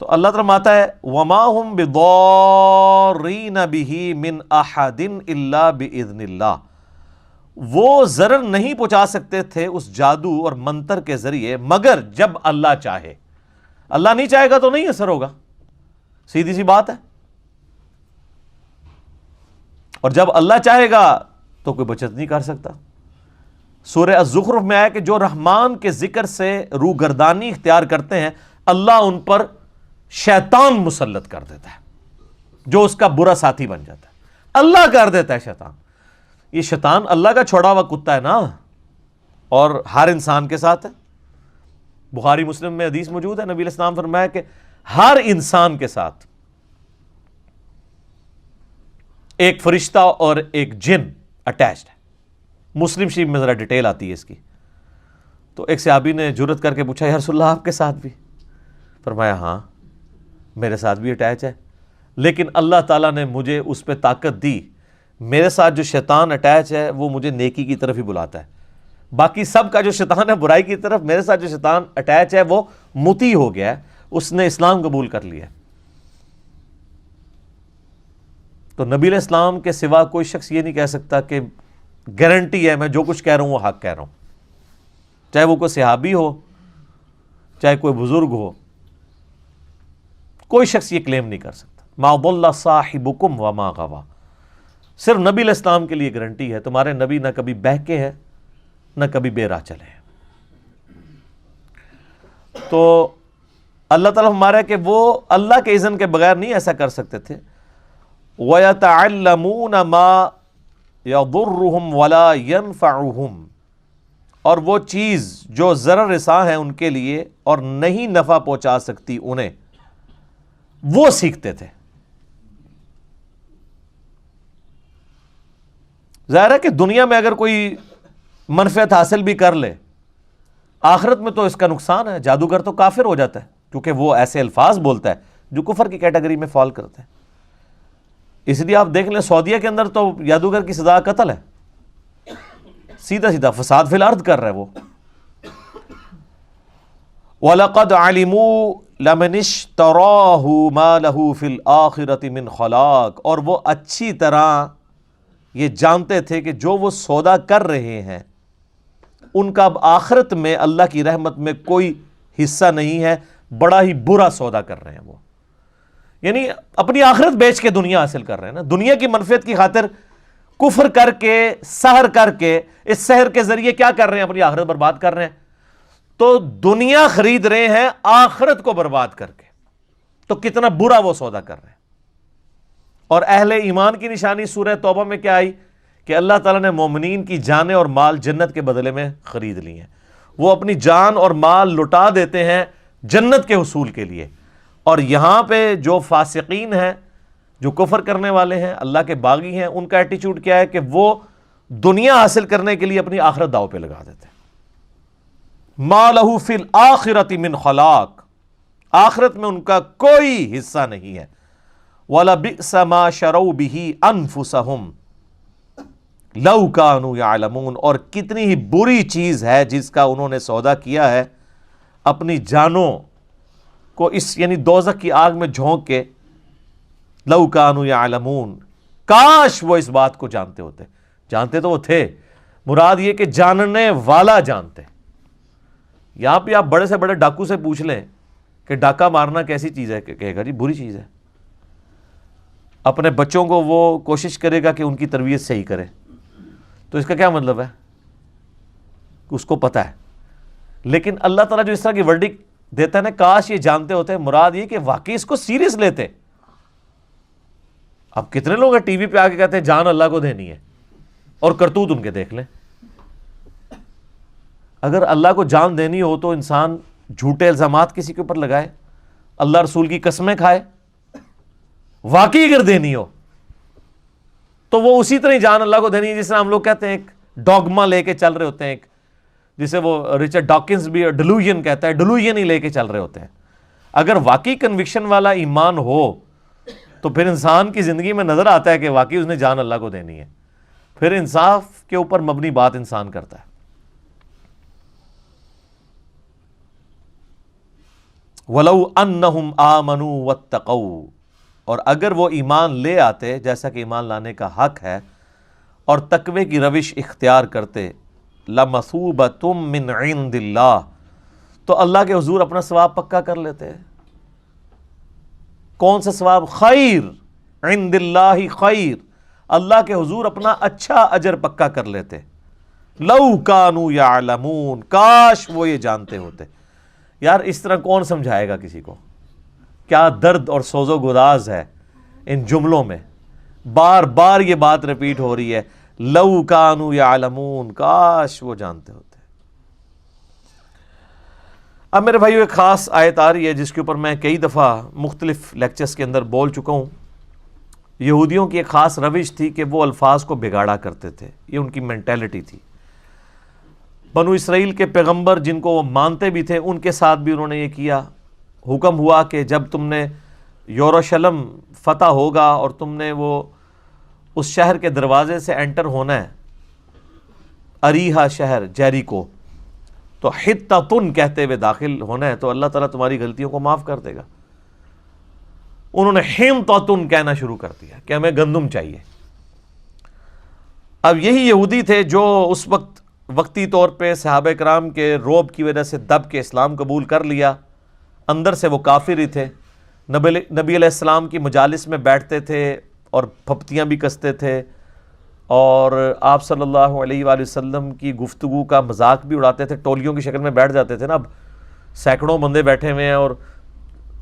A: تو اللہ تعالیٰ فرماتا ہے وَمَا هُمْ بِضَارِّينَ بِهِ مِنْ أَحَدٍ إِلَّا بِإِذْنِ اللَّهِ، وہ ضرر نہیں پہنچا سکتے تھے اس جادو اور منتر کے ذریعے مگر جب اللہ چاہے. اللہ نہیں چاہے گا تو نہیں اثر ہوگا، سیدھی سی بات ہے. اور جب اللہ چاہے گا تو کوئی بچت نہیں کر سکتا. سورہ الزخرف میں آیا کہ جو رحمان کے ذکر سے روگردانی اختیار کرتے ہیں اللہ ان پر شیطان مسلط کر دیتا ہے جو اس کا برا ساتھی بن جاتا ہے. اللہ کر دیتا ہے شیطان. یہ شیطان اللہ کا چھوڑا ہوا کتا ہے نا، اور ہر انسان کے ساتھ ہے. بخاری مسلم میں حدیث موجود ہے، نبی علیہ السلام فرمایا کہ ہر انسان کے ساتھ ایک فرشتہ اور ایک جن اٹیچڈ ہے. مسلم شریف میں ذرا ڈیٹیل آتی ہے اس کی. تو ایک صحابی نے جرت کر کے پوچھا یا رسول اللہ آپ کے ساتھ بھی؟ فرمایا ہاں میرے ساتھ بھی اٹیچ ہے، لیکن اللہ تعالیٰ نے مجھے اس پہ طاقت دی. میرے ساتھ جو شیطان اٹیچ ہے وہ مجھے نیکی کی طرف ہی بلاتا ہے. باقی سب کا جو شیطان ہے برائی کی طرف، میرے ساتھ جو شیطان اٹیچ ہے وہ متی ہو گیا ہے، اس نے اسلام قبول کر لیا. تو نبی علیہ السلام کے سوا کوئی شخص یہ نہیں کہہ سکتا کہ گارنٹی ہے میں جو کچھ کہہ رہا ہوں وہ حق کہہ رہا ہوں، چاہے وہ کوئی صحابی ہو چاہے کوئی بزرگ ہو. کوئی شخص یہ کلیم نہیں کر سکتا. ما ضل صاحبکم وما غوا. صرف نبی علیہ السلام کے لیے گارنٹی ہے. تمہارے نبی نہ کبھی بہکے ہیں نہ کبھی بے راہ چلے ہیں. تو اللہ تعالیٰ ہمارا کہ وہ اللہ کے اذن کے بغیر نہیں ایسا کر سکتے تھے. وَيَتَعَلَّمُونَ مَا يَضُرُّهُمْ وَلَا يَنْفَعُهُمْ، اور وہ چیز جو ضرر رساں ہے ان کے لیے اور نہیں نفع پہنچا سکتی انہیں، وہ سیکھتے تھے. ظاہر ہے کہ دنیا میں اگر کوئی منفعت حاصل بھی کر لے، آخرت میں تو اس کا نقصان ہے. جادوگر تو کافر ہو جاتا ہے کیونکہ وہ ایسے الفاظ بولتا ہے جو کفر کی کیٹیگری میں فال کرتے ہیں. اس لیے آپ دیکھ لیں سعودیہ کے اندر تو جادوگر کی سزا قتل ہے، سیدھا سیدھا فساد فی الارض کر رہا ہے وہ. وَلَقَدْ عَلِمُوا لَمَنِ اشْتَرَاهُ مَا لَهُ فِي الْآخِرَةِ مِنْ خَلَاقٍ، اور وہ اچھی طرح یہ جانتے تھے کہ جو وہ سودا کر رہے ہیں ان کا اب آخرت میں اللہ کی رحمت میں کوئی حصہ نہیں ہے. بڑا ہی برا سودا کر رہے ہیں وہ، یعنی اپنی آخرت بیچ کے دنیا حاصل کر رہے ہیں نا. دنیا کی منفعت کی خاطر کفر کر کے، سحر کر کے، اس سحر کے ذریعے کیا کر رہے ہیں؟ اپنی آخرت برباد کر رہے ہیں. تو دنیا خرید رہے ہیں آخرت کو برباد کر کے. تو کتنا برا وہ سودا کر رہے ہیں. اور اہل ایمان کی نشانی سورہ توبہ میں کیا آئی کہ اللہ تعالیٰ نے مومنین کی جانیں اور مال جنت کے بدلے میں خرید لی ہیں. وہ اپنی جان اور مال لٹا دیتے ہیں جنت کے حصول کے لیے. اور یہاں پہ جو فاسقین ہیں، جو کفر کرنے والے ہیں، اللہ کے باغی ہیں، ان کا ایٹیچیوڈ کیا ہے کہ وہ دنیا حاصل کرنے کے لیے اپنی آخرت داؤ پہ لگا دیتے ہیں. مَا لَهُ فِي الْآخِرَةِ مِنْ خَلَاقٍ، آخرت میں ان کا کوئی حصہ نہیں ہے. وَلَبِئْسَ مَا شَرَوْا بِهِ أَنفُسَهُمْ لَوْ كَانُوا يَعْلَمُونَ، اور کتنی ہی بری چیز ہے جس کا انہوں نے سودا کیا ہے اپنی جانوں کو، اس یعنی دوزخ کی آگ میں جھونک کے. لَوْ كَانُوا يَعْلَمُونَ، کاش وہ اس بات کو جانتے ہوتے. جانتے تو وہ تھے، مراد یہ کہ جاننے والا جانتے. یہاں پہ آپ بڑے سے بڑے ڈاکو سے پوچھ لیں کہ ڈاکہ مارنا کیسی چیز ہے، کہ کہے گا جی بری چیز ہے. اپنے بچوں کو وہ کوشش کرے گا کہ ان کی تربیت صحیح کرے. تو اس کا کیا مطلب ہے؟ اس کو پتہ ہے. لیکن اللہ تعالیٰ جو اس طرح کی ورڈکٹ دیتا ہے نا، کاش یہ جانتے ہوتے، مراد یہ کہ واقعی اس کو سیریس لیتے. اب کتنے لوگ ٹی وی پہ آ کے کہتے ہیں جان اللہ کو دینی ہے. اور کرتوت ان کے دیکھ لیں. اگر اللہ کو جان دینی ہو تو انسان جھوٹے الزامات کسی کے اوپر لگائے, اللہ رسول کی قسمیں کھائے. واقعی اگر دینی ہو تو وہ اسی طرح جان اللہ کو دینی ہے جس طرح ہم لوگ کہتے ہیں ایک ڈوگما لے کے چل رہے ہوتے ہیں, ایک جسے وہ رچرڈ ڈاکنز بھی ڈیلوژن کہتا ہے, ڈیلوژن ہی لے کے چل رہے ہوتے ہیں. اگر واقعی کنوکشن والا ایمان ہو تو پھر انسان کی زندگی میں نظر آتا ہے کہ واقعی اس نے جان اللہ کو دینی ہے, پھر انصاف کے اوپر مبنی بات انسان کرتا ہے. وَلَوْ أَنَّهُمْ آمَنُوا وَاتَّقَوْا, اور اگر وہ ایمان لے آتے جیسا کہ ایمان لانے کا حق ہے اور تقوی کی روش اختیار کرتے, لَمَثُوبَةٌ مِّنْ عِندِ اللَّهِ, تو اللہ کے حضور اپنا ثواب پکا کر لیتے. کون سا ثواب؟ خیر, عند اللہ خیر, اللہ کے حضور اپنا اچھا اجر پکا کر لیتے. لو کانوا یعلمون, کاش وہ یہ جانتے ہوتے. یار اس طرح کون سمجھائے گا کسی کو؟ کیا درد اور سوز و گداز ہے ان جملوں میں, بار بار یہ بات ریپیٹ ہو رہی ہے, لو کانوا یعلمون, کاش وہ جانتے ہوتے. اب میرے بھائیو ایک خاص آیت آ رہی ہے جس کے اوپر میں کئی دفعہ مختلف لیکچرز کے اندر بول چکا ہوں. یہودیوں کی ایک خاص روش تھی کہ وہ الفاظ کو بگاڑا کرتے تھے, یہ ان کی مینٹیلٹی تھی. بنو اسرائیل کے پیغمبر جن کو وہ مانتے بھی تھے ان کے ساتھ بھی انہوں نے یہ کیا. حکم ہوا کہ جب تم نے یروشلم فتح ہوگا اور تم نے وہ اس شہر کے دروازے سے انٹر ہونا ہے, اریحا شہر جیریکو, تو حطۃ کہتے ہوئے داخل ہونا ہے, تو اللہ تعالیٰ تمہاری غلطیوں کو معاف کر دے گا. انہوں نے حنطۃ کہنا شروع کر دیا کہ ہمیں گندم چاہیے. اب یہی یہودی تھے جو اس وقت وقتی طور پہ صحابہ کرام کے روب کی وجہ سے دب کے اسلام قبول کر لیا, اندر سے وہ کافر ہی تھے. نبی علیہ السلام کی مجالس میں بیٹھتے تھے اور پھپتیاں بھی کستے تھے, اور آپ صلی اللہ علیہ وآلہ وسلم کی گفتگو کا مذاق بھی اڑاتے تھے. ٹولیوں کی شکل میں بیٹھ جاتے تھے نا, اب سینکڑوں بندے بیٹھے ہوئے ہیں اور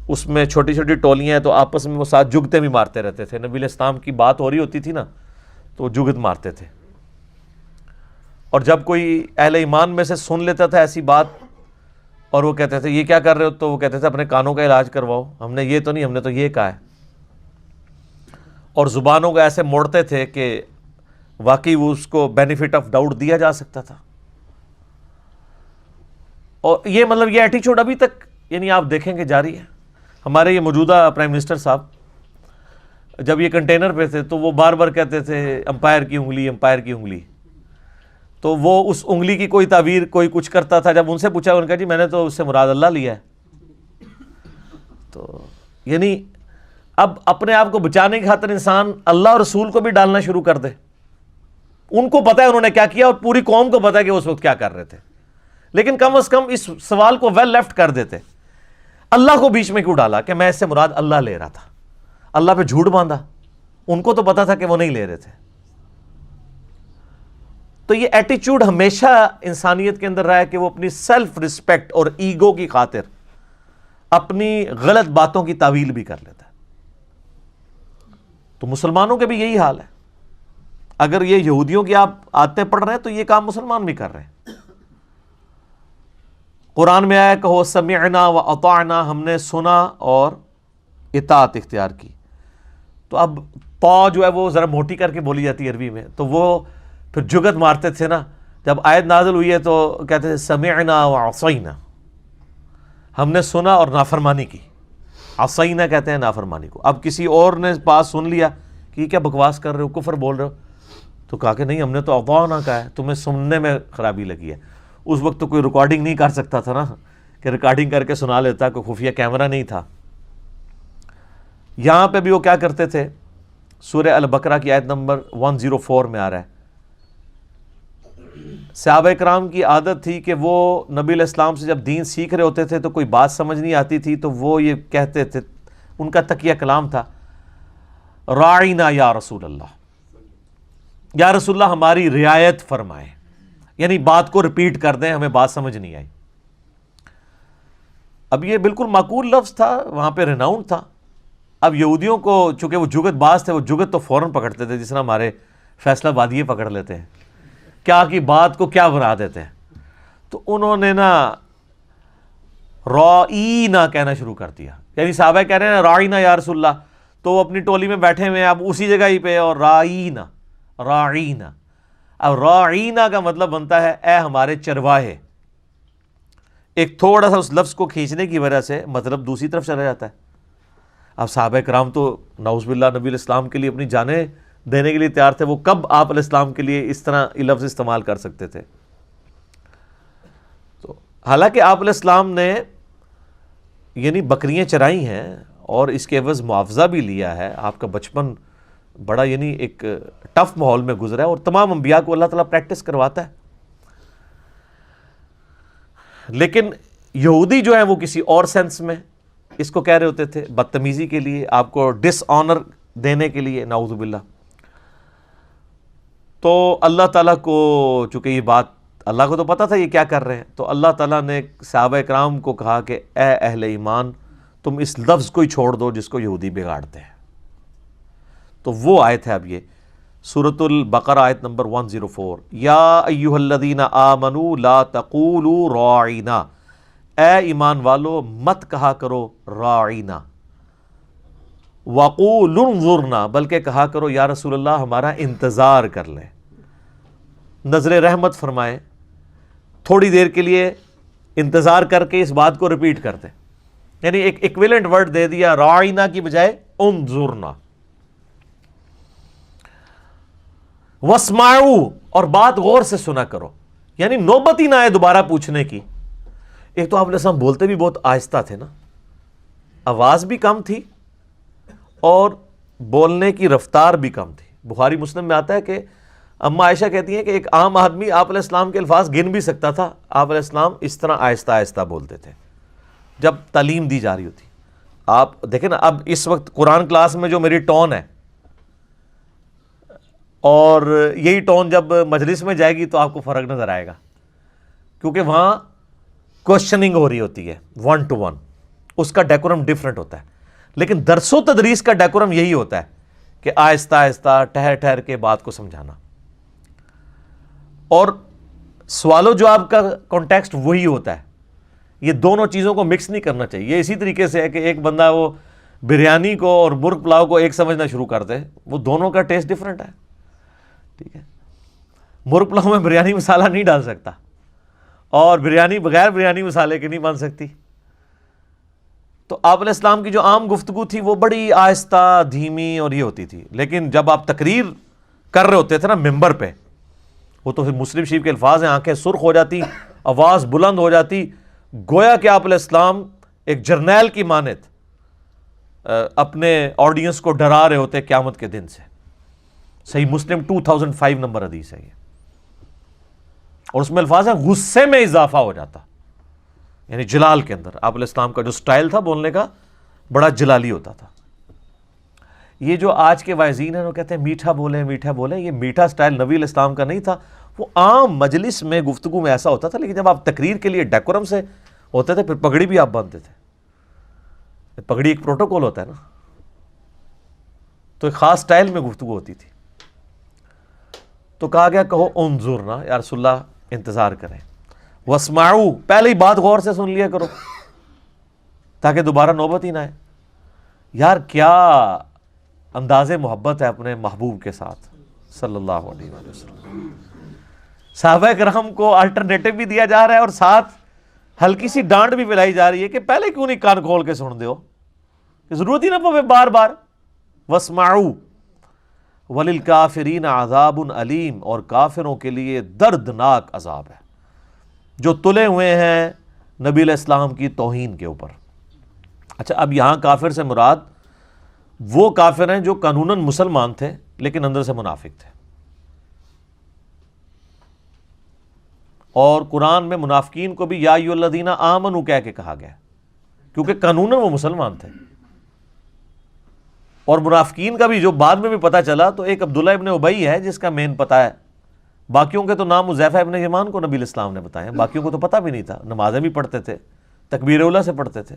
A: اس میں چھوٹی چھوٹی ٹولیاں ہیں, تو آپس میں وہ ساتھ جگتے بھی مارتے رہتے تھے. نبی علیہ السلام کی بات ہو رہی ہوتی تھی نا تو وہ جگت مارتے تھے. اور جب کوئی اہل ایمان میں سے سن لیتا تھا ایسی بات اور وہ کہتے تھے یہ کیا کر رہے ہو, تو وہ کہتے تھے اپنے کانوں کا علاج کرواؤ, ہم نے یہ تو نہیں, ہم نے تو یہ کہا ہے. اور زبانوں کو ایسے موڑتے تھے کہ واقعی وہ اس کو بینیفٹ آف ڈاؤٹ دیا جا سکتا تھا. اور یہ مطلب یہ ایٹیچیوڈ ابھی تک یعنی آپ دیکھیں کہ جاری ہے. ہمارے یہ موجودہ پرائم منسٹر صاحب جب یہ کنٹینر پہ تھے تو وہ بار بار کہتے تھے امپائر کی انگلی, امپائر کی انگلی. تو وہ اس انگلی کی کوئی تعبیر کوئی کچھ کرتا تھا, جب ان سے پوچھا انہوں نے کہا جی میں نے تو اس سے مراد اللہ لیا ہے. تو یعنی اب اپنے آپ کو بچانے کی خاطر انسان اللہ اور رسول کو بھی ڈالنا شروع کر دے. ان کو پتہ ہے انہوں نے کیا کیا اور پوری قوم کو پتہ ہے کہ اس وقت کیا کر رہے تھے, لیکن کم از کم اس سوال کو ویل لیفٹ کر دیتے. اللہ کو بیچ میں کیوں ڈالا کہ میں اس سے مراد اللہ لے رہا تھا, اللہ پہ جھوٹ باندھا, ان کو تو پتا تھا کہ وہ نہیں لے رہے تھے. تو یہ ایٹیچیوڈ ہمیشہ انسانیت کے اندر رہا ہے کہ وہ اپنی سیلف رسپیکٹ اور ایگو کی خاطر اپنی غلط باتوں کی تعویل بھی کر لیتا ہے. تو مسلمانوں کے بھی یہی حال ہے. اگر یہ یہودیوں کی آپ آیتیں پڑھ رہے ہیں تو یہ کام مسلمان بھی کر رہے ہیں. قرآن میں آیا کہو سمعنا و اطعنا, ہم نے سنا اور اطاعت اختیار کی. تو اب پا جو ہے وہ ذرا موٹی کر کے بولی جاتی ہے عربی میں, تو وہ پھر جگت مارتے تھے نا. جب آیت نازل ہوئی ہے تو کہتے تھے سمعنا و عصینا, ہم نے سنا اور نافرمانی کی. عصینا کہتے ہیں نافرمانی کو. اب کسی اور نے پاس سن لیا کہ یہ کیا بکواس کر رہے ہو, کفر بول رہے ہو, تو کہا کہ نہیں ہم نے تو اطعنا کہا ہے, تمہیں سننے میں خرابی لگی ہے. اس وقت تو کوئی ریکارڈنگ نہیں کر سکتا تھا نا کہ ریکارڈنگ کر کے سنا لیتا, کوئی خفیہ کیمرہ نہیں تھا. یہاں پہ بھی وہ کیا کرتے تھے, سورہ البقرہ کی آیت نمبر 104 میں آ رہا ہے, صحابہ کرام کی عادت تھی کہ وہ نبی علیہ السلام سے جب دین سیکھ رہے ہوتے تھے تو کوئی بات سمجھ نہیں آتی تھی تو وہ یہ کہتے تھے, ان کا تقیہ کلام تھا, راعینا یا رسول اللہ, یا رسول اللہ ہماری رعایت فرمائے, یعنی بات کو ریپیٹ کر دیں, ہمیں بات سمجھ نہیں آئی. اب یہ بالکل معقول لفظ تھا, وہاں پہ ریناؤنڈ تھا. اب یہودیوں کو چونکہ وہ جگت باز تھے, وہ جگت تو فوراً پکڑتے تھے, جس طرح ہمارے فیصلہ بادی پکڑ لیتے ہیں، کیا کی بات کو کیا بنا دیتے ہیں. تو انہوں نے نا رائینا کہنا شروع کر دیا، یعنی صحابہ کہہ رہے ہیں رائینا یا رسول اللہ، تو وہ اپنی ٹولی میں بیٹھے ہوئے ہیں اب اسی جگہ ہی پہ، اور رائینا رائینا. اب رائینا کا مطلب بنتا ہے اے ہمارے چرواہے. ایک تھوڑا سا اس لفظ کو کھینچنے کی وجہ سے مطلب دوسری طرف چلا جاتا ہے. اب صحابہ کرام تو نعوذ باللہ نبی علیہ السلام کے لیے اپنی جانیں دینے کے لیے تیار تھے، وہ کب آپ علیہ السلام کے لیے اس طرح یہ لفظ استعمال کر سکتے تھے؟ تو حالانکہ آپ علیہ السلام نے یعنی بکریاں چرائی ہیں اور اس کے عوض معاوضہ بھی لیا ہے. آپ کا بچپن بڑا یعنی ایک ٹف ماحول میں گزرا ہے، اور تمام انبیاء کو اللہ تعالیٰ پریکٹس کرواتا ہے. لیکن یہودی جو ہیں وہ کسی اور سینس میں اس کو کہہ رہے ہوتے تھے، بدتمیزی کے لیے، آپ کو ڈس آنر دینے کے لیے، نعوذ باللہ. تو اللہ تعالیٰ کو چونکہ یہ بات اللہ کو تو پتا تھا یہ کیا کر رہے ہیں، تو اللہ تعالیٰ نے صحابہ کرام کو کہا کہ اے اہل ایمان تم اس لفظ کو ہی چھوڑ دو جس کو یہودی بگاڑتے ہیں. تو وہ آیت ہے اب یہ سورۃ البقرہ آیت نمبر 104، یا ایھا الذین آمنوا لا تقولوا راعینا، اے ایمان والو مت کہا کرو راعینا، وقولوا انظرنا، بلکہ کہا کرو یا رسول اللہ ہمارا انتظار کر لیں، نظر رحمت فرمائیں. تھوڑی دیر کے لیے انتظار کر کے اس بات کو ریپیٹ کرتے، یعنی ایک ایکویلنٹ ورڈ دے دیا راعینا کی بجائے انظرنا. واسمعوا، اور بات غور سے سنا کرو، یعنی نوبت ہی نہ آئے دوبارہ پوچھنے کی. ایک تو آپ علیہ السلام بولتے بھی بہت آہستہ تھے نا، آواز بھی کم تھی اور بولنے کی رفتار بھی کم تھی. بخاری مسلم میں آتا ہے کہ اما عائشہ کہتی ہیں کہ ایک عام آدمی آپ علیہ السلام کے الفاظ گن بھی سکتا تھا، آپ علیہ السلام اس طرح آہستہ آہستہ بولتے تھے جب تعلیم دی جا رہی ہوتی. آپ دیکھیں نا اب اس وقت قرآن کلاس میں جو میری ٹون ہے، اور یہی ٹون جب مجلس میں جائے گی تو آپ کو فرق نظر آئے گا، کیونکہ وہاں کوشچننگ ہو رہی ہوتی ہے 1 to 1، اس کا ڈیکورم ڈیفرنٹ ہوتا ہے. لیکن درس و تدریس کا ڈیکورم یہی ہوتا ہے کہ آہستہ آہستہ ٹھہر ٹھہر کے بات کو سمجھانا، اور سوال و جواب کا کانٹیکسٹ وہی ہوتا ہے. یہ دونوں چیزوں کو مکس نہیں کرنا چاہیے. یہ اسی طریقے سے ہے کہ ایک بندہ وہ بریانی کو اور مرغ پلاؤ کو ایک سمجھنا شروع کر دے، وہ دونوں کا ٹیسٹ ڈیفرنٹ ہے. ٹھیک ہے، مرغ پلاؤ میں بریانی مسالہ نہیں ڈال سکتا، اور بریانی بغیر بریانی مسالے کی نہیں بن سکتی. تو آپ علیہ السلام کی جو عام گفتگو تھی وہ بڑی آہستہ دھیمی اور یہ ہوتی تھی. لیکن جب آپ تقریر کر رہے ہوتے تھے نا ممبر پہ، وہ تو پھر مسلم شریف کے الفاظ ہیں، آنکھیں سرخ ہو جاتی، آواز بلند ہو جاتی، گویا کہ آپ علیہ السلام ایک جرنیل کی مانند اپنے آڈینس کو ڈرا رہے ہوتے قیامت کے دن سے. صحیح مسلم 2005 نمبر حدیث ہے یہ، اور اس میں الفاظ ہیں غصے میں اضافہ ہو جاتا، یعنی جلال کے اندر. آپ علیہ السلام کا جو سٹائل تھا بولنے کا بڑا جلالی ہوتا تھا. یہ جو آج کے واعظین ہیں وہ کہتے ہیں میٹھا بولیں میٹھا بولیں، یہ میٹھا سٹائل نبی علیہ السلام کا نہیں تھا. وہ عام مجلس میں گفتگو میں ایسا ہوتا تھا، لیکن جب آپ تقریر کے لیے ڈیکورم سے ہوتے تھے پھر پگڑی بھی آپ باندھتے تھے. پگڑی ایک پروٹوکول ہوتا ہے نا، تو ایک خاص سٹائل میں گفتگو ہوتی تھی. تو کہا گیا کہو انظرنا، یا رسول اللہ انتظار کریں. واسمعوا، پہلے ہی بات غور سے سن لیا کرو تاکہ دوبارہ نوبت ہی نہ آئے. یار کیا انداز محبت ہے اپنے محبوب کے ساتھ صلی اللہ علیہ وسلم. صحابہ کرام کو الٹرنیٹو بھی دیا جا رہا ہے اور ساتھ ہلکی سی ڈانٹ بھی پلائی جا رہی ہے کہ پہلے کیوں نہیں کان کھول کے سن دیو، کہ ضرورت ہی نہ پوے بار بار. واسمعوا وَلِلْكَافِرِينَ عَذَابٌ علیم، اور کافروں کے لیے دردناک عذاب ہے جو تلے ہوئے ہیں نبی علیہ السلام کی توہین کے اوپر. اچھا، اب یہاں کافر سے مراد وہ کافر ہیں جو قانوناً مسلمان تھے لیکن اندر سے منافق تھے. اور قرآن میں منافقین کو بھی یا ایھا الذین آمنوا کہہ کے کہا گیا کیونکہ قانوناً وہ مسلمان تھے. اور منافقین کا بھی جو بعد میں بھی پتہ چلا تو ایک عبداللہ ابن ابی ہے جس کا مین پتہ ہے. باقیوں کے تو نام حذیفہ ابن یمان کو نبی علیہ السلام نے بتائے ہیں، باقیوں کو تو پتہ بھی نہیں تھا. نمازیں بھی پڑھتے تھے، تکبیر اولیٰ سے پڑھتے تھے.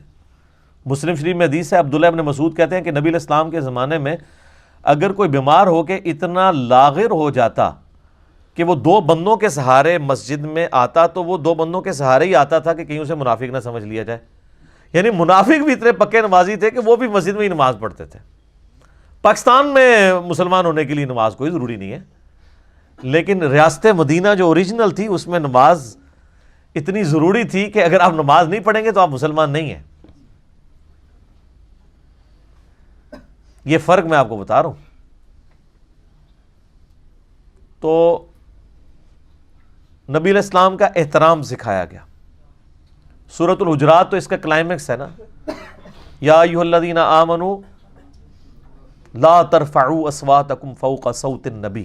A: مسلم شریف میں حدیث ہے، عبداللہ ابن مسعود کہتے ہیں کہ نبی علیہ السلام کے زمانے میں اگر کوئی بیمار ہو کے اتنا لاغر ہو جاتا کہ وہ 2 بندوں کے سہارے مسجد میں آتا تو وہ 2 بندوں کے سہارے ہی آتا تھا کہ کہیں اسے منافق نہ سمجھ لیا جائے. یعنی منافق بھی اتنے پکے نمازی تھے کہ وہ بھی مسجد میں ہی نماز پڑھتے تھے. پاکستان میں مسلمان ہونے کے لیے نماز کوئی ضروری نہیں ہے، لیکن ریاست مدینہ جو اوریجنل تھی اس میں نماز اتنی ضروری تھی کہ اگر آپ نماز نہیں پڑھیں گے تو آپ مسلمان نہیں ہیں. یہ فرق میں آپ کو بتا رہا ہوں. تو نبی علیہ السلام کا احترام سکھایا گیا. سورۃ الحجرات تو اس کا کلائمیکس ہے نا، یا ایھا الذین آمنوا لا ترفعوا اصواتکم فوق صوت النبی،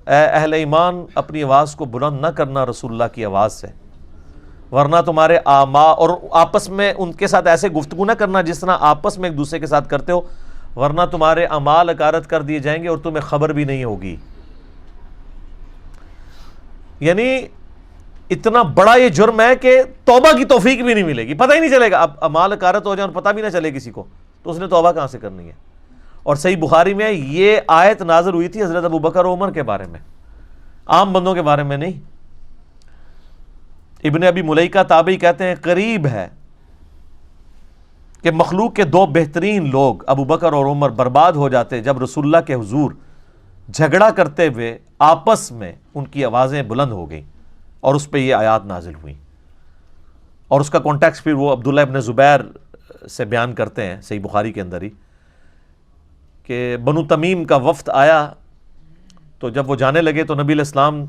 A: اے اہل ایمان اپنی آواز کو بلند نہ کرنا رسول اللہ کی آواز سے، ورنہ تمہارے اور آپس میں ان کے ساتھ ایسے گفتگو نہ کرنا جس طرح آپس میں ایک دوسرے کے ساتھ کرتے ہو، ورنہ تمہارے اعمال اکارت کر دیے جائیں گے اور تمہیں خبر بھی نہیں ہوگی. یعنی اتنا بڑا یہ جرم ہے کہ توبہ کی توفیق بھی نہیں ملے گی، پتہ ہی نہیں چلے گا. اب اعمال اکارت ہو جائیں اور پتہ بھی نہ چلے کسی کو تو اس نے توبہ کہاں سے کرنی ہے. اور صحیح بخاری میں یہ آیت نازل ہوئی تھی حضرت ابوبکر و عمر کے بارے میں، عام بندوں کے بارے میں نہیں. ابن ابی ملیکہ تابعی کہتے ہیں قریب ہے کہ مخلوق کے 2 بہترین لوگ ابوبکر اور عمر برباد ہو جاتے جب رسول اللہ کے حضور جھگڑا کرتے ہوئے آپس میں ان کی آوازیں بلند ہو گئیں اور اس پہ یہ آیات نازل ہوئیں. اور اس کا کانٹیکسٹ پھر وہ عبداللہ ابن زبیر سے بیان کرتے ہیں صحیح بخاری کے اندر ہی کہ بنو تمیم کا وفد آیا تو جب وہ جانے لگے تو نبی علیہ السلام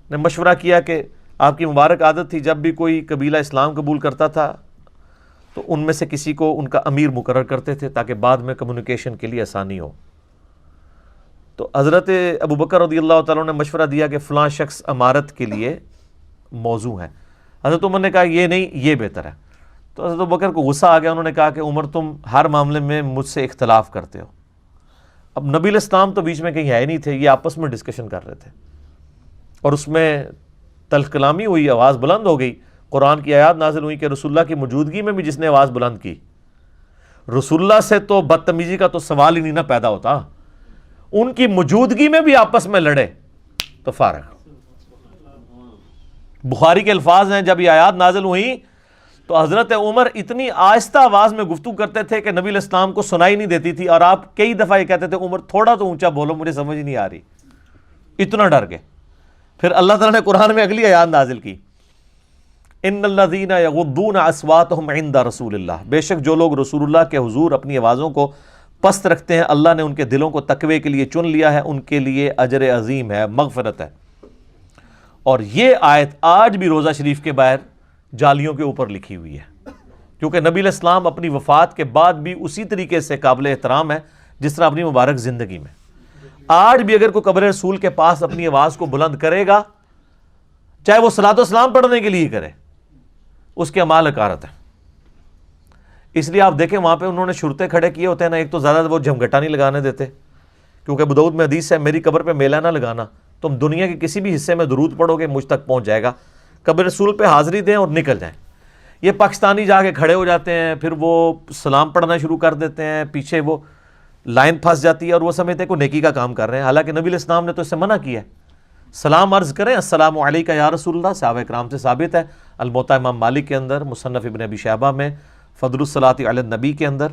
A: نے مشورہ کیا کہ آپ کی مبارک عادت تھی جب بھی کوئی قبیلہ اسلام قبول کرتا تھا تو ان میں سے کسی کو ان کا امیر مقرر کرتے تھے تاکہ بعد میں کمیونیکیشن کے لیے آسانی ہو. تو حضرت ابوبکر رضی اللہ تعالیٰ نے مشورہ دیا کہ فلاں شخص امارت کے لیے موضوع ہے. حضرت عمر نے کہا یہ نہیں، یہ بہتر ہے. تو حضرت ابوبکر کو غصہ آ گیا، انہوں نے کہا کہ عمر تم ہر معاملے میں مجھ سے اختلاف کرتے ہو. اب نبی علیہ السلام تو بیچ میں کہیں ہے ہی نہیں تھے، یہ آپس میں ڈسکشن کر رہے تھے اور اس میں تلخ کلامی ہوئی، آواز بلند ہو گئی. قرآن کی آیات نازل ہوئی کہ رسول اللہ کی موجودگی میں بھی جس نے آواز بلند کی، رسول اللہ سے تو بدتمیزی کا تو سوال ہی نہیں نہ پیدا ہوتا، ان کی موجودگی میں بھی آپس میں لڑے تو فارغ. بخاری کے الفاظ ہیں جب یہ آیات نازل ہوئیں تو حضرت عمر اتنی آہستہ آواز میں گفتگو کرتے تھے کہ نبی علیہ السلام کو سنائی نہیں دیتی تھی، اور آپ کئی دفعہ یہ کہتے تھے عمر تھوڑا تو اونچا بولو مجھے سمجھ نہیں آ رہی، اتنا ڈر گئے. پھر اللہ تعالیٰ نے قرآن میں اگلی آیات نازل کی ان الذین یغضون اصواتهم عند رسول اللہ، بے شک جو لوگ رسول اللہ کے حضور اپنی آوازوں کو پست رکھتے ہیں اللہ نے ان کے دلوں کو تقوی کے لیے چن لیا ہے، ان کے لیے اجر عظیم ہے، مغفرت ہے. اور یہ آیت آج بھی روضہ شریف کے باہر جالیوں کے اوپر لکھی ہوئی ہے، کیونکہ نبی علیہ السلام اپنی وفات کے بعد بھی اسی طریقے سے قابل احترام ہے جس طرح اپنی مبارک زندگی میں. آج بھی اگر کوئی قبر رسول کے پاس اپنی آواز کو بلند کرے گا، چاہے وہ صلاۃ و سلام پڑھنے کے لیے کرے، اس کے اعمال اکارت ہے. اس لیے آپ دیکھیں وہاں پہ انہوں نے شرطے کھڑے کیے ہوتے ہیں نا، ایک تو زیادہ وہ جھمگٹا نہیں لگانے دیتے، کیونکہ ابو داؤد میں حدیث ہے میری قبر پہ میلہ نہ لگانا، تم دنیا کے کسی بھی حصے میں درود پڑھو گے مجھ تک پہنچ جائے گا، قبر رسول پہ حاضری دیں اور نکل جائیں. یہ پاکستانی جا کے کھڑے ہو جاتے ہیں، پھر وہ سلام پڑھنا شروع کر دیتے ہیں، پیچھے وہ لائن پھنس جاتی ہے اور وہ سمجھتے ہیں کوئی نیکی کا کام کر رہے ہیں، حالانکہ نبی علیہ السلام نے تو اس سے منع کیا ہے. سلام عرض کریں السلام علیکہ یا رسول اللہ، صحابہ کرام سے ثابت ہے، الموطا امام مالک کے اندر، مصنف ابن ابی شیبہ میں، فضل الصلاۃ علی النبی کے اندر،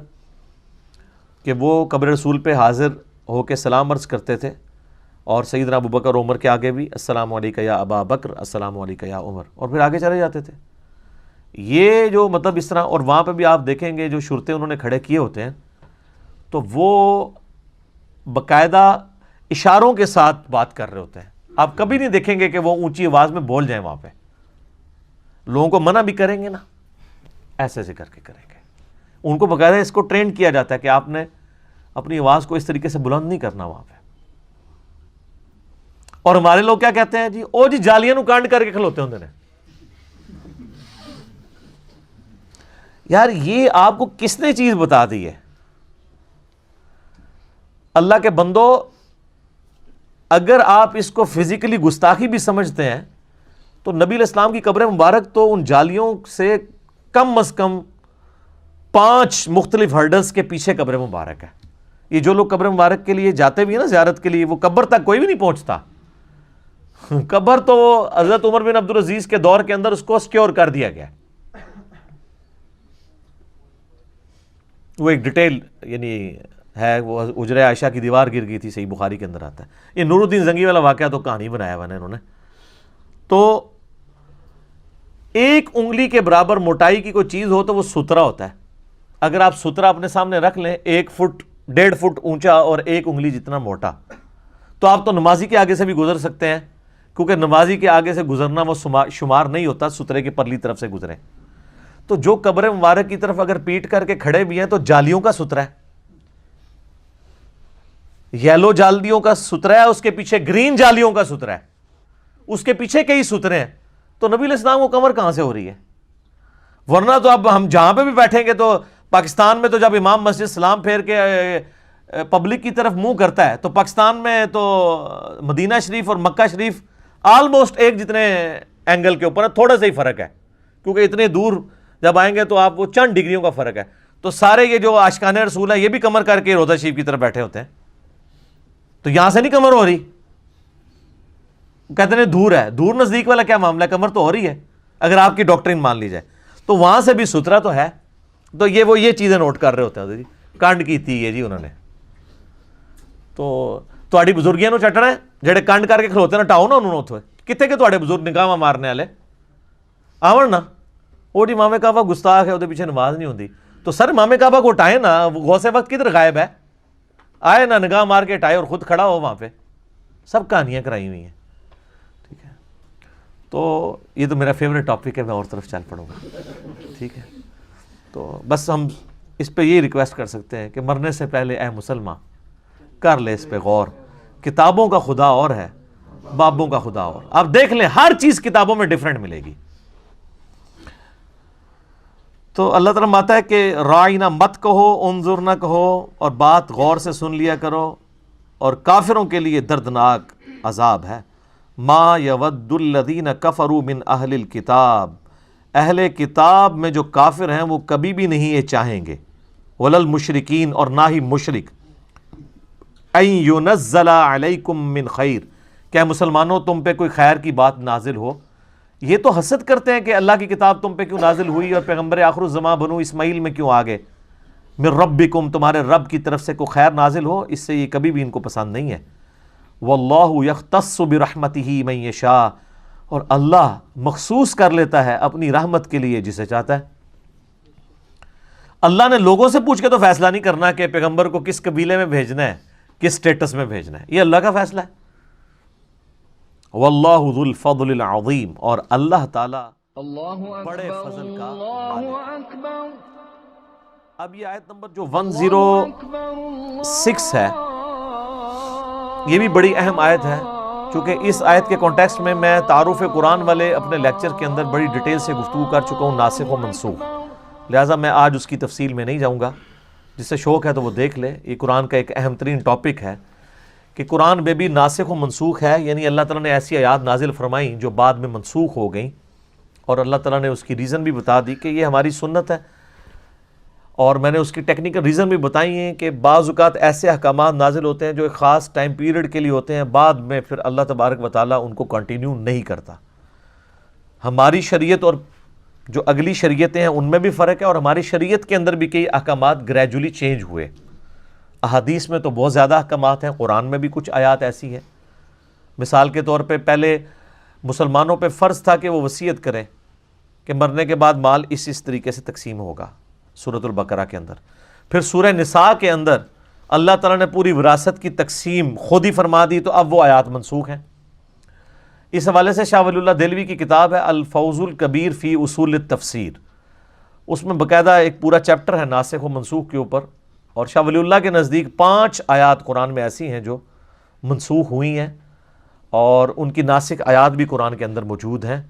A: کہ وہ قبر رسول پہ حاضر ہو کے سلام عرض کرتے تھے. اور سیدنا ابوبکر عمر کے آگے بھی السلام علیکہ یا ابا بکر، السلام علیکہ یا عمر، اور پھر آگے چلے جاتے تھے. یہ جو مطلب اس طرح، اور وہاں پہ بھی آپ دیکھیں گے جو شرطے انہوں نے کھڑے کیے ہوتے ہیں تو وہ باقاعدہ اشاروں کے ساتھ بات کر رہے ہوتے ہیں. آپ کبھی نہیں دیکھیں گے کہ وہ اونچی آواز میں بول جائیں، وہاں پہ لوگوں کو منع بھی کریں گے نا ایسے ایسے کر کے کریں گے. ان کو باقاعدہ اس کو ٹرینڈ کیا جاتا ہے کہ آپ نے اپنی آواز کو اس طریقے سے بلند نہیں کرنا وہاں پہ. اور ہمارے لوگ کیا کہتے ہیں جی، او جی جالیاں نو کانڈ کر کے کھلوتے ہوندے نے. یار یہ آپ کو کس نے چیز بتا دی ہے؟ اللہ کے بندو، اگر آپ اس کو فزیکلی گستاخی بھی سمجھتے ہیں تو نبی علیہ السلام کی قبر مبارک تو ان جالیوں سے کم از کم 5 مختلف ہرڈلز کے پیچھے قبر مبارک ہے. یہ جو لوگ قبر مبارک کے لیے جاتے بھی ہیں نا زیارت کے لیے، وہ قبر تک کوئی بھی نہیں پہنچتا. قبر تو حضرت عمر بن عبدالعزیز کے دور کے اندر اس کو سیکیور کر دیا گیا. وہ ایک ڈیٹیل یعنی ہے، وہ حجرہ عائشہ کی دیوار گر گئی تھی، صحیح بخاری کے اندر آتا ہے. یہ نور الدین زنگی والا واقعہ تو کہانی بنایا ہوا ہے انہوں نے. تو ایک انگلی کے برابر موٹائی کی کوئی چیز ہو تو وہ سترا ہوتا ہے. اگر آپ سترا اپنے سامنے رکھ لیں 1 فٹ 1.5 فٹ اونچا اور 1 انگلی جتنا موٹا، تو آپ تو نمازی کے آگے سے بھی گزر سکتے ہیں، کیونکہ نمازی کے آگے سے گزرنا وہ شمار نہیں ہوتا سترے کے پرلی طرف سے گزرے. تو جو قبر مبارک کی طرف اگر پیٹ کر کے کھڑے بھی ہیں تو جالیوں کا سترا ہے، یلو جالیوں کا سترا ہے، اس کے پیچھے گرین جالیوں کا سترا ہے، اس کے پیچھے کئی سترے ہیں. تو نبی علیہ السلام کو کمر کہاں سے ہو رہی ہے؟ ورنہ تو اب ہم جہاں پہ بھی بیٹھیں گے تو پاکستان میں تو جب امام مسجد سلام پھیر کے پبلک کی طرف منہ کرتا ہے، تو پاکستان میں تو مدینہ شریف اور مکہ شریف آلموسٹ ایک جتنے اینگل کے اوپر ہے، تھوڑا سا ہی فرق ہے، کیونکہ اتنے دور جب آئیں گے تو آپ وہ چند ڈگریوں کا فرق ہے. تو سارے یہ جو عاشقان رسول ہیں یہ بھی کمر کر کے روضہ شریف کی طرف بیٹھے ہوتے ہیں. تو یہاں سے نہیں کمر ہو رہی، کہتے ہیں دور ہے. دور نزدیک والا کیا معاملہ ہے، کمر تو ہو رہی ہے اگر آپ کی ڈاکٹرین مان لی جائے. تو وہاں سے بھی سترا تو ہے. تو یہ چیزیں نوٹ کر رہے ہوتے ہیں جی، کنڈ کی تھی یہ جی انہوں نے. تو تہاڈی بزرگیاں نو چٹنا ہے جڑے کنڈ کر کے کھلوتے نا، ٹاؤ نا انہوں نے اتھے کتے کے تہاڈے بزرگ نگاہ مارنے والے آون نا. وہ جی امام کعبہ گستاخ ہے، وہ پیچھے نماز نہیں ہوتی. تو سر امام کعبہ کو ہٹائے نا، غوث وقت کدھر غائب ہے؟ آئے نا نگاہ مار کے ہٹائے اور خود کھڑا ہو وہاں پہ. سب کہانیاں کرائی ہوئی ہیں. ٹھیک ہے، تو یہ تو میرا فیوریٹ ٹاپک ہے، میں اور طرف چل پڑوں گا. ٹھیک ہے، تو بس ہم اس پہ یہ ریکویسٹ کر سکتے ہیں کہ مرنے سے پہلے اے مسلمان کر لے اس پہ غور. کتابوں کا خدا اور ہے، بابوں کا خدا اور. آپ دیکھ لیں ہر چیز کتابوں میں ڈیفرنٹ ملے گی. تو اللہ تعالیٰ ماتا ہے کہ رائنا مت کہو، انظر نہ کہو، اور بات غور سے سن لیا کرو. اور کافروں کے لیے دردناک عذاب ہے. ما یود الذین کفروا من اہل الکتاب، اہل کتاب میں جو کافر ہیں وہ کبھی بھی نہیں یہ چاہیں گے، ولا المشرکین، اور نہ ہی مشرک، ان ینزل علیکم من خیر، کہ مسلمانوں تم پہ کوئی خیر کی بات نازل ہو. یہ تو حسد کرتے ہیں کہ اللہ کی کتاب تم پہ کیوں نازل ہوئی اور پیغمبر آخر الزمان بنو اسماعیل میں کیوں آگے. من ربکم، تمہارے رب کی طرف سے کوئی خیر نازل ہو، اس سے یہ کبھی بھی ان کو پسند نہیں ہے. واللہ یختص برحمتہ من یشاء، اور اللہ مخصوص کر لیتا ہے اپنی رحمت کے لیے جسے چاہتا ہے. اللہ نے لوگوں سے پوچھ کے تو فیصلہ نہیں کرنا کہ پیغمبر کو کس قبیلے میں بھیجنا ہے، کس سٹیٹس میں بھیجنا ہے. یہ اللہ کا فیصلہ ہے. واللہ ذو الفضل العظیم، اور اللہ تعالیٰ بڑے فضل کا مالک. اب یہ آیت نمبر جو 106 ہے، یہ بھی بڑی اہم آیت ہے، چونکہ اس آیت کے کانٹیکسٹ میں تعارف قرآن والے اپنے لیکچر کے اندر بڑی ڈیٹیل سے گفتگو کر چکا ہوں، ناسخ و منسوخ. لہٰذا میں آج اس کی تفصیل میں نہیں جاؤں گا. جسے شوق ہے تو وہ دیکھ لے. یہ قرآن کا ایک اہم ترین ٹاپک ہے کہ قرآن میں بھی ناسخ و منسوخ ہے، یعنی اللہ تعالیٰ نے ایسی آیات نازل فرمائیں جو بعد میں منسوخ ہو گئیں، اور اللہ تعالیٰ نے اس کی ریزن بھی بتا دی کہ یہ ہماری سنت ہے. اور میں نے اس کی ٹیکنیکل ریزن بھی بتائی ہیں کہ بعض اوقات ایسے احکامات نازل ہوتے ہیں جو ایک خاص ٹائم پیریڈ کے لیے ہوتے ہیں، بعد میں پھر اللہ تبارک و تعالیٰ ان کو کنٹینیو نہیں کرتا. ہماری شریعت اور جو اگلی شریعتیں ہیں ان میں بھی فرق ہے، اور ہماری شریعت کے اندر بھی کئی احکامات گریجولی چینج ہوئے. احادیث میں تو بہت زیادہ احکامات ہیں، قرآن میں بھی کچھ آیات ایسی ہیں. مثال کے طور پہ پہلے مسلمانوں پہ فرض تھا کہ وہ وصیت کریں کہ مرنے کے بعد مال اس طریقے سے تقسیم ہوگا، سورۃ البقرہ کے اندر. پھر سورہ نساء کے اندر اللہ تعالیٰ نے پوری وراثت کی تقسیم خود ہی فرما دی، تو اب وہ آیات منسوخ ہیں. اس حوالے سے شاہ ولی اللہ دہلوی کی کتاب ہے الفوز الکبیر فی اصول التفسیر، اس میں باقاعدہ ایک پورا چیپٹر ہے ناسخ و منسوخ کے اوپر. اور شاہ ولی اللہ کے نزدیک 5 آیات قرآن میں ایسی ہیں جو منسوخ ہوئی ہیں، اور ان کی ناسخ آیات بھی قرآن کے اندر موجود ہیں.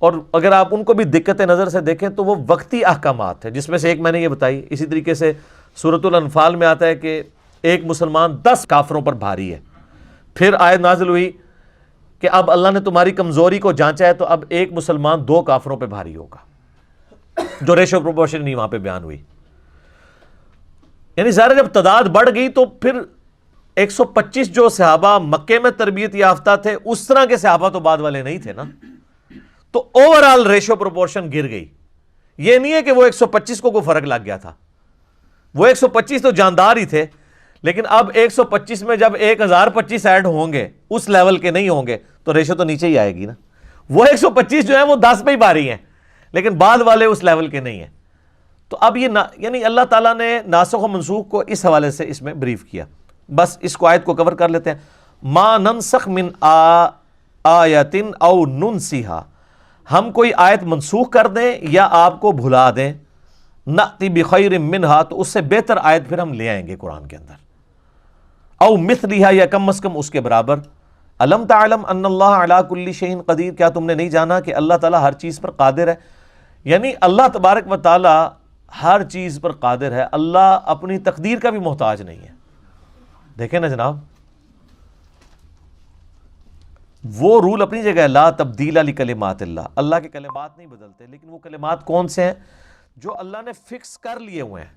A: اور اگر آپ ان کو بھی دقت نظر سے دیکھیں تو وہ وقتی احکامات ہیں، جس میں سے ایک میں نے یہ بتائی. اسی طریقے سے سورۃ الانفال میں آتا ہے کہ ایک مسلمان 10 کافروں پر بھاری ہے. پھر آیت نازل ہوئی کہ اب اللہ نے تمہاری کمزوری کو جانچا ہے، تو اب ایک مسلمان 2 کافروں پہ بھاری ہوگا، جو ریشو پروپورشن نہیں وہاں پہ بیان ہوئی. یعنی ظاہر جب تعداد بڑھ گئی تو پھر 125 جو صحابہ مکے میں تربیت یافتہ تھے اس طرح کے صحابہ تو بعد والے نہیں تھے نا، تو اوورآل ریشو پروپورشن گر گئی. یہ نہیں ہے کہ وہ 125 کو کوئی فرق لگ گیا تھا، وہ 125 تو جاندار ہی تھے، لیکن اب 125 میں جب 1025 ایڈ ہوں گے اس لیول کے نہیں ہوں گے تو ریشو تو نیچے ہی آئے گی نا. وہ 125 جو ہیں وہ 10 پہ ہی باری ہیں، لیکن بعد والے اس لیول کے نہیں ہیں. تو اب یہ یعنی اللہ تعالیٰ نے ناسخ و منسوخ کو اس حوالے سے اس میں بریف کیا. بس اس کو آیت کو کور کر لیتے ہیں. ما ننسخ من آیت او ننسیہا، ہم کوئی آیت منسوخ کر دیں یا آپ کو بھلا دیں، نأتی بخیر منہا، تو اس سے بہتر آیت پھر ہم لے آئیں گے قرآن کے اندر، او مثلہا، یا کم از کم اس کے برابر. الم تعلم ان اللہ علی کل شیء قدیر، کیا تم نے نہیں جانا کہ اللہ تعالیٰ ہر چیز پر قادر ہے. یعنی اللہ تبارک و تعالیٰ ہر چیز پر قادر ہے، اللہ اپنی تقدیر کا بھی محتاج نہیں ہے. دیکھیں نا جناب، وہ رول اپنی جگہ ہے، لا تبدیل لکلمات اللہ، اللہ کے کلمات نہیں بدلتے، لیکن وہ کلمات کون سے ہیں جو اللہ نے فکس کر لیے ہوئے ہیں.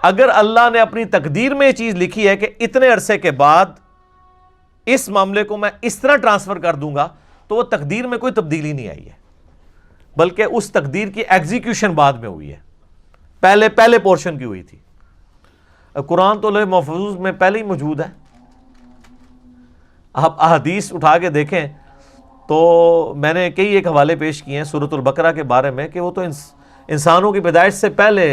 A: اگر اللہ نے اپنی تقدیر میں یہ چیز لکھی ہے کہ اتنے عرصے کے بعد اس معاملے کو میں اس طرح ٹرانسفر کر دوں گا، تو وہ تقدیر میں کوئی تبدیلی نہیں آئی ہے، بلکہ اس تقدیر کی ایگزیکیوشن بعد میں ہوئی ہے، پہلے پورشن کی ہوئی تھی. قرآن تو لوح محفوظ میں پہلے ہی موجود ہے. آپ احادیث اٹھا کے دیکھیں تو میں نے کئی ایک حوالے پیش کیے ہیں سورۃ البقرہ کے بارے میں کہ وہ تو انسانوں کی پیدائش سے پہلے،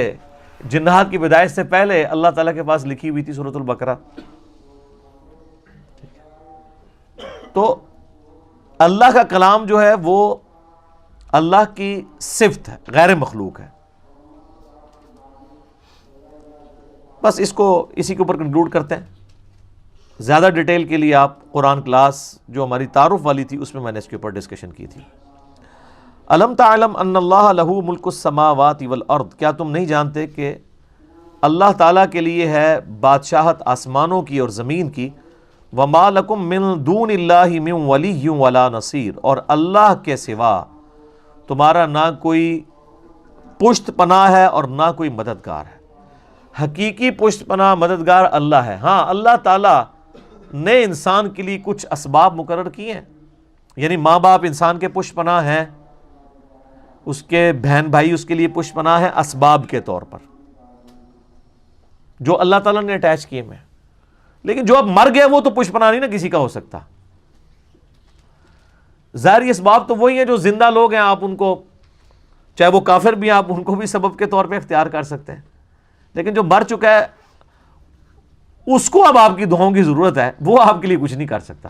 A: جنات کی پیدائش سے پہلے اللہ تعالیٰ کے پاس لکھی ہوئی تھی سورۃ البقرہ. تو اللہ کا کلام جو ہے وہ اللہ کی صفت ہے، غیر مخلوق ہے. بس اس کو اسی کے اوپر کنکلوڈ کرتے ہیں. زیادہ ڈیٹیل کے لیے آپ قرآن کلاس جو ہماری تعارف والی تھی اس میں میں نے اس کے اوپر ڈسکشن کی تھی. الم تعلم ان اللہ لہ ملک السماوات والارض، کیا تم نہیں جانتے کہ اللہ تعالیٰ کے لیے ہے بادشاہت آسمانوں کی اور زمین کی. وما لکم من دون اللہ من ولی ولا نصیر، اور اللہ کے سوا تمہارا نہ کوئی پشت پناہ ہے اور نہ کوئی مددگار ہے. حقیقی پشت پناہ مددگار اللہ ہے. ہاں اللہ تعالیٰ نے انسان کے لیے کچھ اسباب مقرر کیے ہیں، یعنی ماں باپ انسان کے پشت پناہ ہیں، اس کے بہن بھائی اس کے لیے پشت پناہ ہے اسباب کے طور پر جو اللہ تعالیٰ نے اٹیچ کیے میں. لیکن جو اب مر گئے وہ تو پشت پناہ نہیں نا کسی کا ہو سکتا. ظاہری اسباب تو وہی ہیں جو زندہ لوگ ہیں، آپ ان کو چاہے وہ کافر بھی ہیں آپ ان کو بھی سبب کے طور پہ اختیار کر سکتے ہیں. لیکن جو مر چکا ہے اس کو اب آپ کی دعاؤں کی ضرورت ہے، وہ آپ کے لیے کچھ نہیں کر سکتا.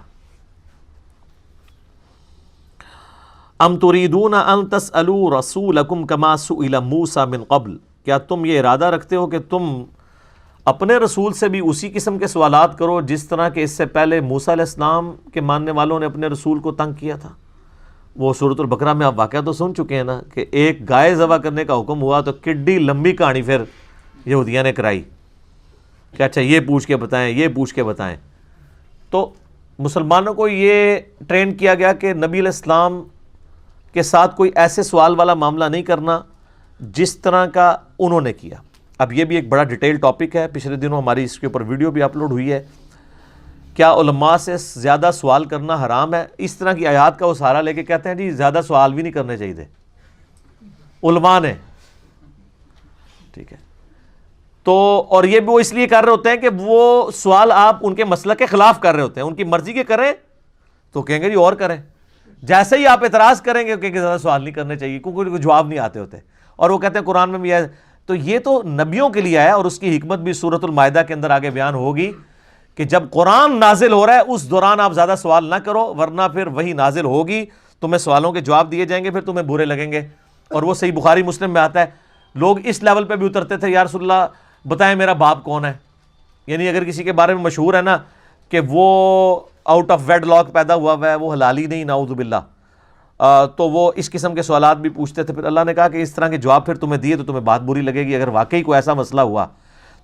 A: ام تريدون ان تسألوا رسولکم کما سئل موسیٰ من قبل، کیا تم یہ ارادہ رکھتے ہو کہ تم اپنے رسول سے بھی اسی قسم کے سوالات کرو جس طرح کہ اس سے پہلے موسیٰ علیہ السلام کے ماننے والوں نے اپنے رسول کو تنگ کیا تھا. وہ سورۃ البقرہ میں آپ واقعہ تو سن چکے ہیں نا کہ ایک گائے ذبح کرنے کا حکم ہوا تو کڈی لمبی کہانی پھر یہودیاں نے کرائی کہ اچھا یہ پوچھ کے بتائیں، یہ پوچھ کے بتائیں. تو مسلمانوں کو یہ ٹرین کیا گیا کہ نبی علیہ السلام کے ساتھ کوئی ایسے سوال والا معاملہ نہیں کرنا جس طرح کا انہوں نے کیا. اب یہ بھی ایک بڑا ڈیٹیل ٹاپک ہے، پچھلے دنوں ہماری اس کے اوپر ویڈیو بھی اپلوڈ ہوئی ہے. کیا علماء سے زیادہ سوال کرنا حرام ہے؟ اس طرح کی آیات کا وہ سہارا لے کے کہتے ہیں جی زیادہ سوال بھی نہیں کرنے چاہیے علماء نے. ٹھیک ہے، تو اور یہ بھی وہ اس لیے کر رہے ہوتے ہیں کہ وہ سوال آپ ان کے مسلک کے خلاف کر رہے ہوتے ہیں. ان کی مرضی کے کریں تو کہیں گے جی اور کریں، جیسے ہی آپ اعتراض کریں گے کہ زیادہ سوال نہیں کرنے چاہیے کیونکہ ان کو جواب نہیں آتے ہوتے. اور وہ کہتے ہیں قرآن میں بھی ہے. تو یہ تو نبیوں کے لیے آیا اور اس کی حکمت بھی سورۃ المائدہ کے اندر آگے بیان ہوگی کہ جب قرآن نازل ہو رہا ہے اس دوران آپ زیادہ سوال نہ کرو، ورنہ پھر وہی نازل ہوگی، تمہیں سوالوں کے جواب دیے جائیں گے، پھر تمہیں برے لگیں گے. اور وہ صحیح بخاری مسلم میں آتا ہے لوگ اس لیول پہ بھی اترتے تھے، یا رسول اللہ بتائیں میرا باپ کون ہے. یعنی اگر کسی کے بارے میں مشہور ہے نا کہ وہ آؤٹ آف ویڈ لاک پیدا ہوا ہے، وہ حلالی نہیں، نعوذ باللہ، تو وہ اس قسم کے سوالات بھی پوچھتے تھے. پھر اللہ نے کہا کہ اس طرح کے جواب پھر تمہیں دیے تو تمہیں بات بری لگے گی. اگر واقعی کوئی ایسا مسئلہ ہوا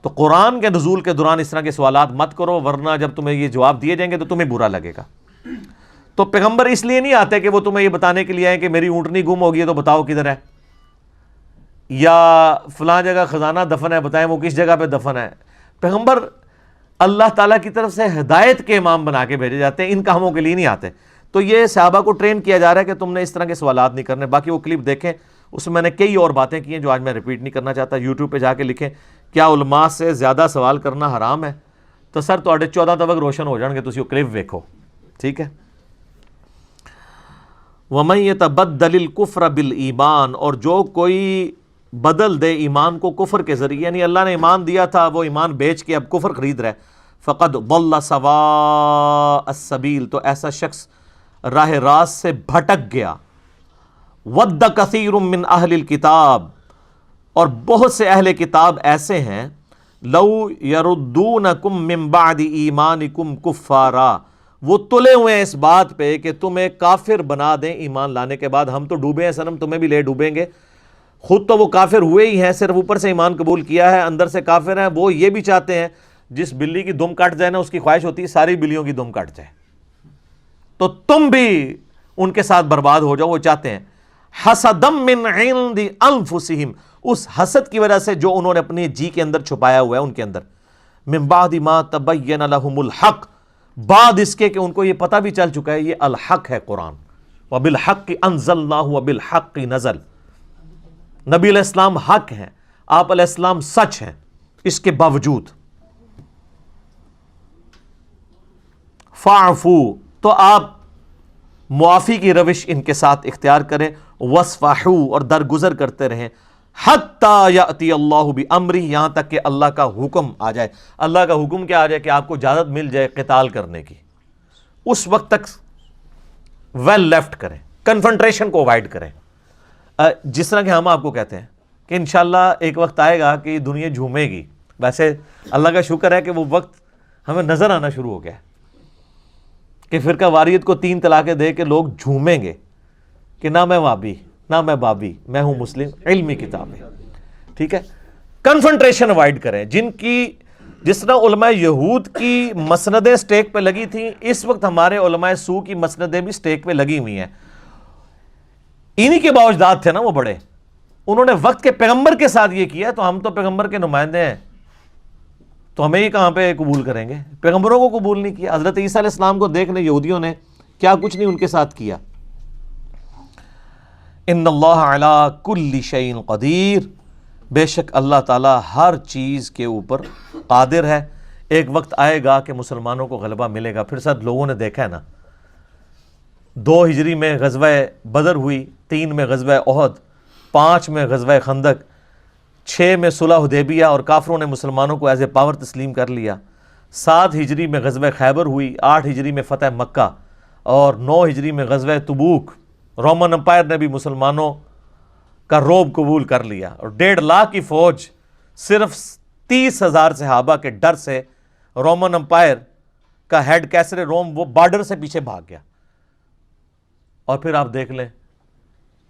A: تو قرآن کے نزول کے دوران اس طرح کے سوالات مت کرو، ورنہ جب تمہیں یہ جواب دیے جائیں گے تو تمہیں برا لگے گا. تو پیغمبر اس لیے نہیں آتے کہ وہ تمہیں یہ بتانے کے لیے آئے کہ میری اونٹنی گم ہو گئی ہے تو بتاؤ کدھر ہے، یا فلاں جگہ خزانہ دفن ہے بتائیں وہ کس جگہ پہ دفن ہے. پیغمبر اللہ تعالیٰ کی طرف سے ہدایت کے امام بنا کے بھیجے جاتے ہیں، ان کاموں کے لیے نہیں آتے. تو یہ صحابہ کو ٹرین کیا جا رہا ہے کہ تم نے اس طرح کے سوالات نہیں کرنے. باقی وہ کلپ دیکھیں، اس میں میں نے کئی اور باتیں کی ہیں جو آج میں ریپیٹ نہیں کرنا چاہتا. یوٹیوب پہ جا کے لکھیں کیا علماء سے زیادہ سوال کرنا حرام ہے، تو سر تواڈے 14 طبق روشن ہو جان گے، تسی وہ کلپ ویکھو. ٹھیک ہے. وَمَن يَتَبَدَّلِ الْكُفْرَ بِالْإِيمَانِ، اور جو کوئی بدل دے ایمان کو کفر کے ذریعے، یعنی اللہ نے ایمان دیا تھا، وہ ایمان بیچ کے اب کفر خرید رہا ہے، فَقَدْ ضَلَّ سَوَاءَ السَّبِيلِ، تو ایسا شخص راہ راست سے بھٹک گیا. وَدَّ كَثِيرٌ مِّنْ أَهْلِ الْكِتَابِ، اور بہت سے اہل کتاب ایسے ہیں، لَوْ يَرُدُّونَكُم مِّن بَعْدِ إِيمَانِكُمْ كُفَّارًا، وہ تلے ہوئے ہیں اس بات پہ کہ تمہیں کافر بنا دیں ایمان لانے کے بعد. ہم تو ڈوبے ہیں صنم، تمہیں بھی لے ڈوبیں گے. خود تو وہ کافر ہوئے ہی ہیں، صرف اوپر سے ایمان قبول کیا ہے، اندر سے کافر ہیں. وہ یہ بھی چاہتے ہیں جس بلی کی دم کٹ جائے نا، اس کی خواہش ہوتی ہے ساری بلیوں کی دم کٹ جائے. تو تم بھی ان کے ساتھ برباد ہو جاؤ. وہ چاہتے ہیں حسدم من عند انفسہم، اس حسد کی وجہ سے جو انہوں نے اپنے جی کے اندر چھپایا ہوا ہے ان کے اندر. من بعد ما تبین لہم الحق، بعد اس کے کہ ان کو یہ پتہ بھی چل چکا ہے یہ الحق ہے قرآن. وبالحق انزلناہ وبالحق نزل، نبی علیہ السلام حق ہیں، آپ علیہ السلام سچ ہیں. اس کے باوجود فاعفو، تو آپ معافی کی روش ان کے ساتھ اختیار کریں. وصفحو، اور درگزر کرتے رہیں. حتی یأتی اللہ بامرہ، یہاں تک کہ اللہ کا حکم آ جائے. اللہ کا حکم کیا آ جائے؟ کہ آپ کو اجازت مل جائے قتال کرنے کی. اس وقت تک ویل لیفٹ کریں، کنفرنٹریشن کو اوائڈ کریں. جس طرح کہ ہم آپ کو کہتے ہیں کہ انشاءاللہ ایک وقت آئے گا کہ دنیا جھومے گی. ویسے اللہ کا شکر ہے کہ وہ وقت ہمیں نظر آنا شروع ہو گیا ہے کہ فرقہ واریت کو 3 طلاقیں دے کے لوگ جھومیں گے کہ نہ میں وابی نہ میں بابی، میں ہوں مسلم، علمی کتاب ہے. ٹھیک ہے. کنفرنٹریشن اوائڈ کریں. جن کی جس طرح علماء یہود کی مسندیں سٹیک پہ لگی تھیں، اس وقت ہمارے علماء سو کی مسندیں بھی سٹیک پہ لگی ہوئی ہیں. انہی کے باوجداد تھے نا وہ بڑے، انہوں نے وقت کے پیغمبر کے ساتھ یہ کیا. تو ہم تو پیغمبر کے نمائندے ہیں، تو ہمیں ہی کہاں پہ قبول کریں گے؟ پیغمبروں کو قبول نہیں کیا. حضرت عیسیٰ علیہ السلام کو دیکھ لیں، یہودیوں نے کیا کچھ نہیں ان کے ساتھ کیا. ان اللہ علی کل شیء قدیر، بے شک اللہ تعالیٰ ہر چیز کے اوپر قادر ہے. ایک وقت آئے گا کہ مسلمانوں کو غلبہ ملے گا. پھر ساتھ لوگوں نے دیکھا ہے نا، 2 ہجری میں غزوہ بدر ہوئی، 3 میں غزوہ احد، 5 میں غزوہ خندق، 6 میں صلح حدیبیہ اور کافروں نے مسلمانوں کو ایز اے پاور تسلیم کر لیا. 7 ہجری میں غزوہ خیبر ہوئی، 8 ہجری میں فتح مکہ، اور 9 ہجری میں غزوہ تبوک. رومن امپائر نے بھی مسلمانوں کا روب قبول کر لیا، اور 1.5 لاکھ کی فوج صرف 30,000 صحابہ کے ڈر سے رومن امپائر کا ہیڈ کیسر روم وہ بارڈر سے پیچھے بھاگ گیا. اور پھر آپ دیکھ لیں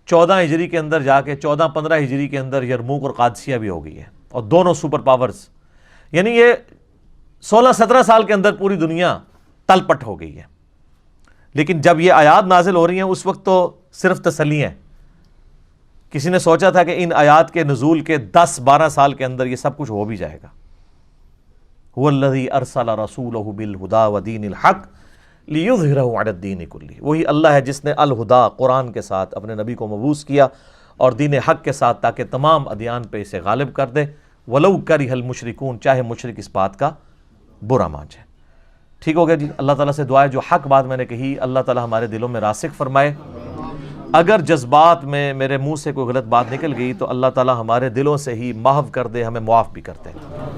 A: 14 ہجری کے اندر جا کے 14-15 ہجری کے اندر یرموک اور قادسیہ بھی ہو گئی ہے، اور دونوں سپر پاورز، یعنی یہ 16-17 سال کے اندر پوری دنیا تل پٹ ہو گئی ہے. لیکن جب یہ آیات نازل ہو رہی ہیں اس وقت تو صرف تسلی ہیں. کسی نے سوچا تھا کہ ان آیات کے نزول کے 10-12 سال کے اندر یہ سب کچھ ہو بھی جائے گا. هو الذی ارسل رسولہ بالہدی ودین الحق لیظہرہ علی الدین کلہ، وہی اللہ ہے جس نے الہدا قرآن کے ساتھ اپنے نبی کو مبعوث کیا اور دین حق کے ساتھ، تاکہ تمام ادیان پہ اسے غالب کر دے. ولو کرہ المشرکون، چاہے مشرک اس بات کا برا مان جائے. ٹھیک ہو گیا جی. اللہ تعالیٰ سے دعا ہے جو حق بات میں نے کہی اللہ تعالیٰ ہمارے دلوں میں راسخ فرمائے. اگر جذبات میں میرے منہ سے کوئی غلط بات نکل گئی تو اللہ تعالیٰ ہمارے دلوں سے ہی محو کر دے، ہمیں معاف بھی کر دے.